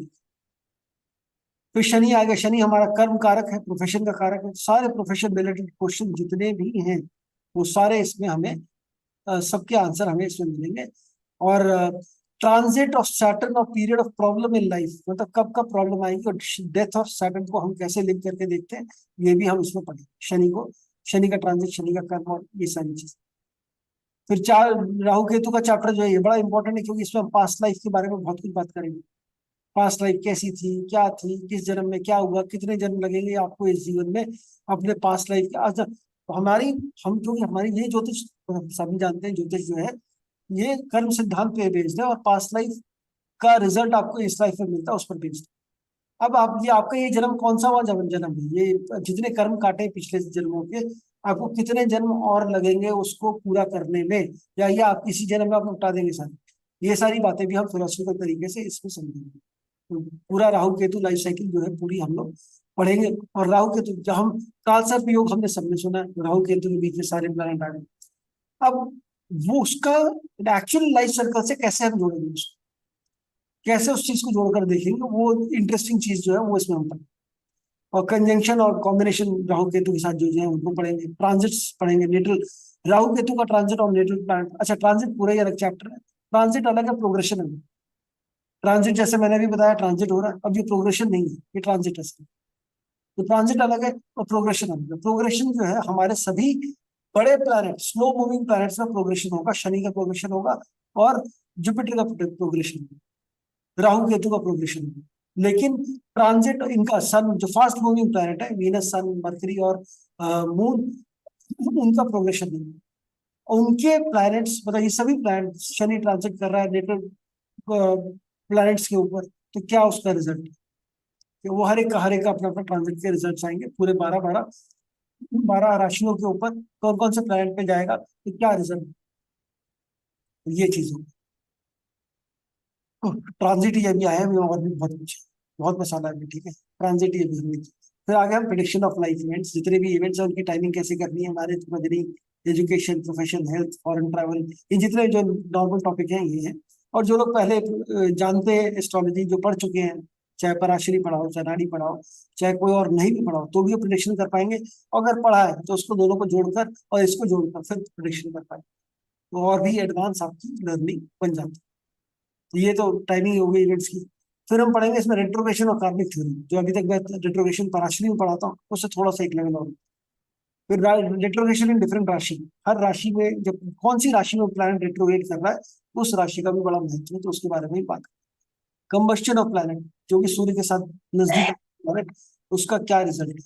फिर शनि आ गया, शनि हमारा कर्म कारक है, प्रोफेशन का कारक है। सारे प्रोफेशन रिलेटेड क्वेश्चन जितने भी हैं वो सारे इसमें हमें सबके आंसर हमें इसमें मिलेंगे। और ट्रांजिट ऑफ सैटर्न और period of problem in life, मतलब कब कब प्रॉब्लम आएगी, और डेथ ऑफ सैटर्न को हम कैसे लिंक करके देखते हैं, ये भी हम इसमें पढ़ेंगे। शनि को, शनि का ट्रांजिट, शनि का कर्म, और ये सारी चीज। फिर चार राहु केतु का चैप्टर जो है ये बड़ा इंपॉर्टेंट है, क्योंकि इसमें हम पास्ट लाइफ के बारे में बहुत कुछ बात करेंगे। पास्ट लाइफ कैसी थी, क्या थी, किस जन्म में क्या हुआ, कितने जन्म लगेंगे आपको इस जीवन में अपने पास्ट लाइफ के। आज हमारी, हम जो हमारी ये ज्योतिष, सभी जानते हैं ज्योतिष जो है ये कर्म सिद्धांत पे बेस्ड है, और पास्ट लाइफ का रिजल्ट आपको इस लाइफ में मिलता है उस पर बेस्ड। अब आप, ये आपका ये जन्म कौन सा हुआ जन्म है, ये जितने कर्म काटे पिछले जन्मों के, आपको कितने जन्म और लगेंगे उसको पूरा करने में, या ये आप इसी जन्म में आप निपटा देंगे सारी, ये सारी बातें भी हम फिलोसफिकल तरीके से इसमें समझेंगे। पूरा राहु केतु लाइफ साइकिल जो है पूरी हम लोग पढ़ेंगे। और राहु केतु, जब हम काल सर्प योग हमने सबने सुना है, राहु केतु के बीच में सारे प्लैनेट आ गए। अब वो उसका एक्चुअल लाइफ सर्कल से कैसे हम जोड़ेंगे उसको, कैसे उस चीज को जोड़कर देखेंगे, वो इंटरेस्टिंग चीज जो है वो इसमें हम पढ़ेंगे। और कंजंक्शन और कॉम्बिनेशन राहु केतु के साथ जो है उनको पढ़ेंगे। ट्रांजिट्स पढ़ेंगे, नेटल राहु केतु का ट्रांजिट और नेटल प्लैनेट। अच्छा, ट्रांजिट पूरा ही अलग चैप्टर है, ट्रांजिट अलग है, प्रोग्रेशन अलग। ट्रांजिट जैसे मैंने भी बताया ट्रांजिट हो रहा है, अब ये प्रोग्रेशन नहीं है, ये ट्रांजिट है। तो ट्रांजिट अलग है और प्रोग्रेशन अलग है। प्रोग्रेशन जो है हमारे सभी बड़े प्लैनेट, स्लो मूविंग प्लैनेट्स का प्रोग्रेशन होगा, शनि का प्रोग्रेशन होगा और जुपिटर का प्रोग्रेशन होगा, राहु केतु का प्रोग्रेशन होगा। लेकिन ट्रांजिट इनका, सन जो फास्ट मूविंग प्लैनेट है, वीनस, सन, मरकरी और मून, उनका प्रोग्रेशन नहीं है। उनके प्लैनेट्स, मतलब ये सभी प्लैनेट, शनि ट्रांजिट कर रहा है नेटल प्लैनेट्स के ऊपर, तो क्या उसका रिजल्ट, कि वो हर एक का अपना अपना ट्रांजिट के रिजल्ट आएंगे पूरे 12 राशियों के ऊपर, कौन कौन से प्लैनेट पे जाएगा तो क्या रिजल्ट, ये चीज होगी। ट्रांजिट ये भी आया है, और भी बहुत कुछ है, बहुत मसाला है, ठीक है। ट्रांजिट ये भी हमने, फिर आगे हम प्रेडिक्शन ऑफ लाइफ इवेंट्स, जितने भी इवेंट्स हैं उनकी टाइमिंग कैसे करनी है, मैरिज, बदरी, education, profession, health, foreign travel, ये जितने जो नॉर्मल टॉपिक हैं ये हैं। और जो लोग पहले जानते हैं एस्ट्रोलॉजी, जो पढ़ चुके हैं, चाहे पराशरी पढ़ाओ, चाहे नाड़ी पढ़ाओ, चाहे कोई और नहीं भी पढ़ाओ, तो भी वो प्रिडिक्शन कर पाएंगे। अगर पढ़ा है तो उसको दोनों को जोड़कर और इसको जोड़कर फिर प्रिडिक्शन कर पाएंगे, तो और भी एडवांस आपकी लर्निंग बन जाती है। तो ये तो टाइमिंग हो गई इवेंट्स की। फिर हम पढ़ेंगे इसमें रेट्रोग्रेशन और कार्मिक थ्योरी, जो अभी तक मैं रेट्रोग्रेशन पराशरी में पढ़ाता हूँ, उससे थोड़ा सा एक लेवल और। फिर रेट्रोग्रेशन इन डिफरेंट राशि, हर राशि में जब कौन सी राशि में प्लैनेट रेट्रोग्रेट कर रहा है उस राशि का भी बड़ा महत्व है, तो उसके बारे में भी बात। कंबस्शन ऑफ प्लैनेट, जो कि सूर्य के साथ नजदीक प्लैनेट, उसका क्या रिजल्ट है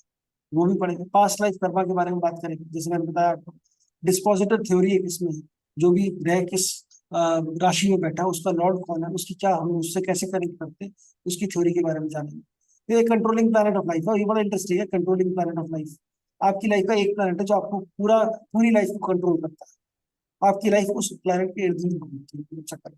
वो भी पढ़ेंगे। पास्ट लाइफ कर्मा के बारे में बात करेंगे, जैसे मैंने बताया आपको। डिस्पोजिटर थ्योरी एक इसमें है, जो भी ग्रह किस राशि में बैठा है, उसका लॉर्ड कौन है, उसकी क्या, हम उससे कैसे कनेक्ट करते हैं, उसकी थ्योरी के बारे में जानेंगे। फिर एक कंट्रोलिंग प्लैनेट ऑफ लाइफ है, ये बड़ा इंटरेस्टिंग है। कंट्रोलिंग प्लैनेट ऑफ लाइफ, आपकी लाइफ का एक प्लैनेट है जो आपको पूरी लाइफ को कंट्रोल करता है। आपकी लाइफ उस प्लैनेट के इर्द गिर्द घूमती है, पूरा चक्कर।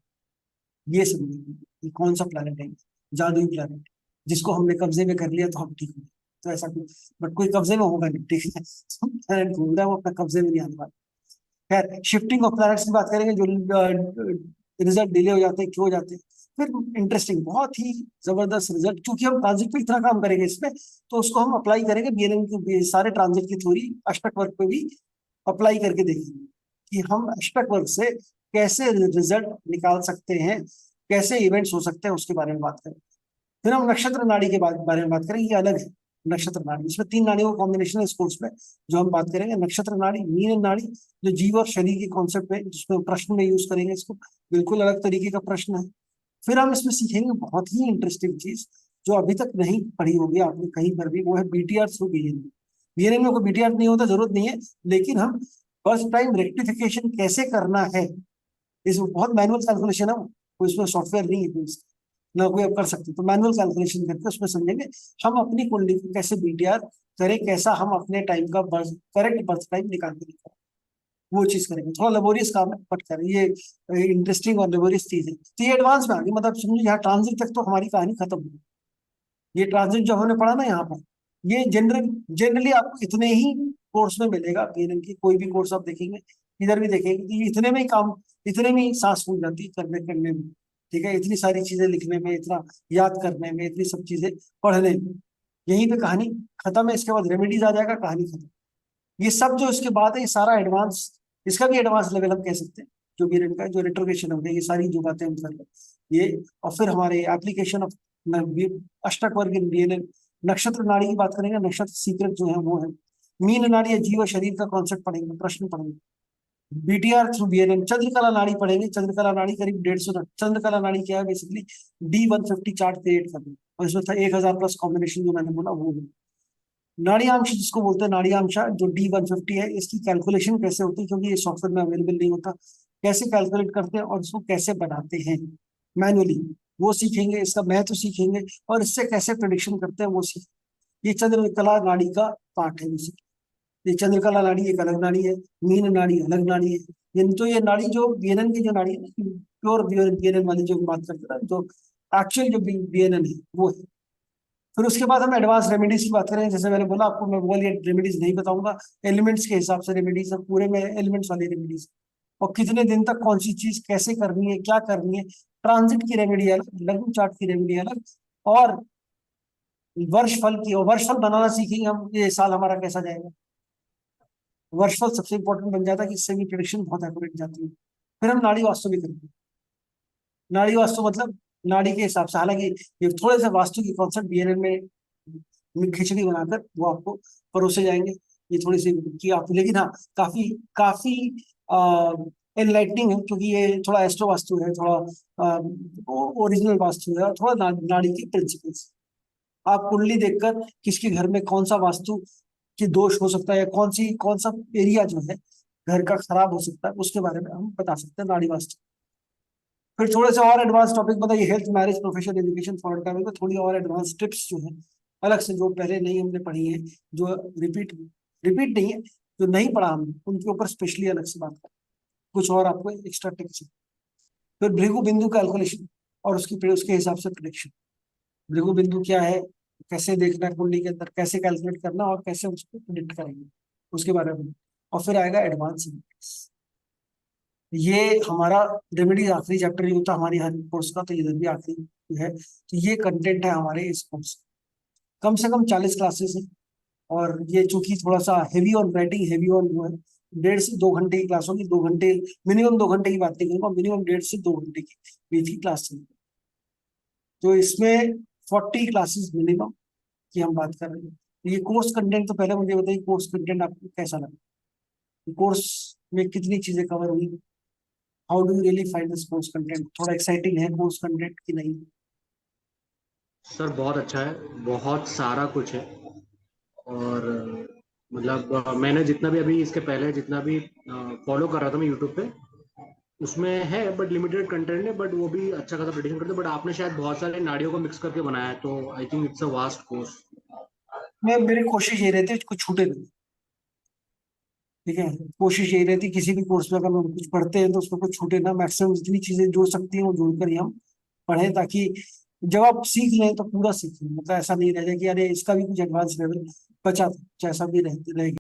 ये समझिए ये कौन सा प्लैनेट है, जादुई प्लैनेट, जिसको हमने कब्जे में कर लिया तो हम ठीक हो। तो ऐसा कुछ, बट कोई कब्जे में होगा नहीं, ठीक है। प्लैनेट घूम रहा है, वो अपना कब्जे में नहीं आने वाला। खैर, शिफ्टिंग ऑफ प्लैनेट्स की बात करेंगे, जो रिजल्ट डिले हो जाते हैं, क्यों हो जाते हैं। फिर इंटरेस्टिंग, बहुत ही जबरदस्त रिजल्ट, क्योंकि हम ट्रांजिट पे इतना काम करेंगे इसमें, तो उसको हम अप्लाई करेंगे बीएनएन के सारे ट्रांजिट की थ्योरी अष्टक वर्ग पे भी अप्लाई करके देखेंगे कि हम अष्टक वर्ग से कैसे रिजल्ट निकाल सकते हैं, कैसे इवेंट्स हो सकते हैं, उसके बारे में बात करें। फिर हम नक्षत्र नाड़ी के बारे में बात करेंगे, ये अलग है। नक्षत्र नाड़ी, इसमें 3 नाड़ियों का कॉम्बिनेशन है इस कोर्स में, जो हम बात करेंगे। नक्षत्र नाड़ी, मीन नाड़ी, जो जीव और शरीर के कॉन्सेप्ट में, जिसमें प्रश्न में यूज करेंगे इसको, बिल्कुल अलग तरीके का प्रश्न है। फिर हम इसमें सीखेंगे बहुत ही इंटरेस्टिंग चीज, जो अभी तक नहीं पढ़ी होगी आपने कहीं पर भी, वो है बीटीआर थ्रू बीएनएन। बीएनएन में कोई बीटीआर नहीं होता, जरूरत नहीं है, लेकिन हम फर्स्ट टाइम रेक्टिफिकेशन कैसे करना है, इसमें बहुत मैनुअल कैलकुलेशन है, कोई इसमें सॉफ्टवेयर नहीं है कोई ना कोई आप कर सकते, तो मैनुअल कैलकुलेशन करके उसमें समझेंगे हम अपनी कुंडली को कैसे बीटीआर करें, कैसा हम अपने टाइम का करेक्ट बर्थ टाइम निकाल के निकालें, वो चीज करेंगे। थोड़ा लेबोरियस काम है, बट करें, ये इंटरेस्टिंग और लेबोरियस चीज है। तो ये एडवांस में आ गई, मतलब समझो यहाँ ट्रांजिट तक तो हमारी कहानी खत्म हुई। ये ट्रांजिट जो हमने पढ़ा ना यहाँ पर, ये जनरली आपको इतने ही कोर्स में मिलेगा। बीएनएन की कोई भी कोर्स आप देखेंगे, इधर भी देखेंगे, कि इतने में ही काम, इतने में ही सांस फूल जाती है करने में, ठीक है। इतनी सारी चीजें लिखने में, इतना याद करने में, इतनी सब चीजें पढ़ने में, यहीं पे कहानी खत्म है। इसके बाद रेमेडीज आ जाएगा, कहानी खत्म। ये सब जो इसके बाद है, ये सारा एडवांस, इसका भी एडवांस लेवल हम कह सकते हैं, जो भी इनका जो रेट्रोग्रेशन हो गया, ये सारी जो बातें हम कर रहे हैं ये। और फिर हमारे एप्लीकेशन ऑफ अष्टक वर्ग इन बीएनएन, नक्षत्र नाड़ी की बात करेंगे, नक्षत्र सीक्रेट जो है वो है। मीन नाड़ी या जीव शरीर का कॉन्सेप्ट पढ़ेंगे, प्रश्न पढ़ेंगे। बीटीआर थ्रू बीएनएन, चंद्रकला नाड़ी पढ़ेंगे। चंद्रकला नाड़ी करीब 150, चंद्रकला नाड़ी क्या है, बेसिकली D150 चार्ट क्रिएट करना, और इसमें था 1000 प्लस कॉम्बिनेशन, जो मैंने बोला वो है। नाड़ियांश जिसको बोलते हैं, नाड़ियांश जो D150 है, इसकी कैलकुलेशन कैसे होती है, क्योंकि ये सॉफ्टवेयर में अवेलेबल नहीं होता, कैसे कैलकुलेट करते हैं और इसको कैसे बनाते हैं मैनुअली, वो सीखेंगे। इसका महत्व सीखेंगे, और इससे कैसे प्रेडिक्शन करते हैं वो सीखेंगे। ये चंद्रकला नाड़ी का पार्ट है बेसिकली। ये चंद्रकला नाड़ी एक अलग नाड़ी है, मीन नाड़ी अलग नाड़ी है। तो ये नाड़ी जो बीएनएन की जो नाड़ी है, प्योर बीएनएन वाली जो बात करते हैं, जो एक्चुअल जो बीएनएन है वो है। फिर उसके बाद हम एडवांस रेमेडीज की बात करें, जैसे मैंने बोला आपको, मैं वो वाली रेमेडीज नहीं बताऊंगा, एलिमेंट्स के हिसाब से रेमेडीज है, पूरे में एलिमेंट्स वाली रेमेडीज, और कितने दिन तक कौन सी चीज कैसे करनी है, क्या करनी है। ट्रांजिट की रेमेडी अलग, लघु चार्ट की रेमेडी अलग, और वर्षफल की, और वर्षफल बनाना सीखेंगे हम, ये साल हमारा कैसा जाएगा। वर्षफल सबसे इंपॉर्टेंट बन जाता है कि इससे भी प्रेडिक्शन बहुत एक्यूरेट जाती है। फिर हम नाड़ी वास्तु भी करेंगे। नाड़ी वास्तु मतलब नाड़ी के हिसाब से, हालांकि ये थोड़े से वास्तु की कॉन्सेप्ट बीएनएन में खिचड़ी बनाकर वो आपको परोसे जाएंगे, ये थोड़ी सी की आप, लेकिन हाँ काफी काफी एनलाइटनिंग है, क्योंकि ये थोड़ा एस्ट्रो वास्तु है, थोड़ा ओरिजिनल वास्तु है, और थोड़ा नाड़ी की प्रिंसिपल्स। आप कुंडली देखकर किसके घर में कौन सा वास्तु की दोष हो सकता है, या कौन सा एरिया जो है घर का खराब हो सकता है, उसके बारे में हम बता सकते हैं नाड़ी वास्तु। फिर थोड़े से और एडवांस टॉपिक बताइए, health, marriage, profession, education, foreign travel में थोड़ी और एडवांस टिप्स जो है अलग से, जो पहले नहीं हमने पढ़ी है, जो रिपीट नहीं है, जो नहीं पढ़ा हमने, उनके ऊपर स्पेशली अलग से बात करें, कुछ और आपको एक्स्ट्रा टिप्स। फिर भृगु बिंदु कैलकुलेशन और उसके हिसाब से प्रेडिक्शन। भृगु बिंदु क्या है, कैसे देखना है कुंडली के अंदर, कैसे कैलकुलेट करना, और कैसे उसको प्रिडिक्ट करेंगे, उसके बारे में। और फिर आएगा एडवांस। ये हमारा रेमेडीज आखिरी चैप्टर नहीं होता हमारी हर कोर्स का, तो इधर भी आखिरी है। तो ये कंटेंट है हमारे इस कोर्स, कम से कम 40 क्लासेस है। और ये चूंकि थोड़ा सा heavy on writing, heavy on वो है, 1.5 से 2 घंटे की क्लास होगी। 2 घंटे मिनिमम, 2 घंटे की बात नहीं करूंगा, मिनिमम 1.5 से 2 घंटे की बीच की क्लास चलेगी। तो इसमें 40 क्लासेस मिनिमम की हम बात कर रहे हैं। ये कोर्स कंटेंट, तो पहले मुझे बताइए कोर्स कंटेंट आपको कैसा लगा, कोर्स में कितनी चीजें कवर हुई, how do you really find this course content, थोड़ा एक्साइटिंग है कोर्स कंटेंट की नहीं? सर बहुत अच्छा है, बहुत सारा कुछ है। और मतलब मैंने जितना भी अभी इसके पहले जितना भी फॉलो कर रहा था मैं यूट्यूब पे, उसमें है बट लिमिटेड कंटेंट है, बट वो भी अच्छा खासा प्रेडिक्शन करते हैं। बट आपने शायद बहुत सारे नाड़ियों को मिक्स करके बनाया है, तो I think it's a vast course. मेरी कोशिश ये रहती है कुछ छूटे नहीं, ठीक है। कोशिश यही रहती है किसी भी कोर्स में अगर हम कुछ पढ़ते हैं तो उसमें कुछ छूटे ना, मैक्सिमम जितनी चीजें जोड़ सकती हैं वो जोड़कर ही हम पढ़ें, ताकि जब आप सीख लें तो पूरा सीखें, मतलब ऐसा नहीं रह जाए कि अरे इसका भी कुछ एडवांस लेवल बचा था, चाहे ऐसा भी रहे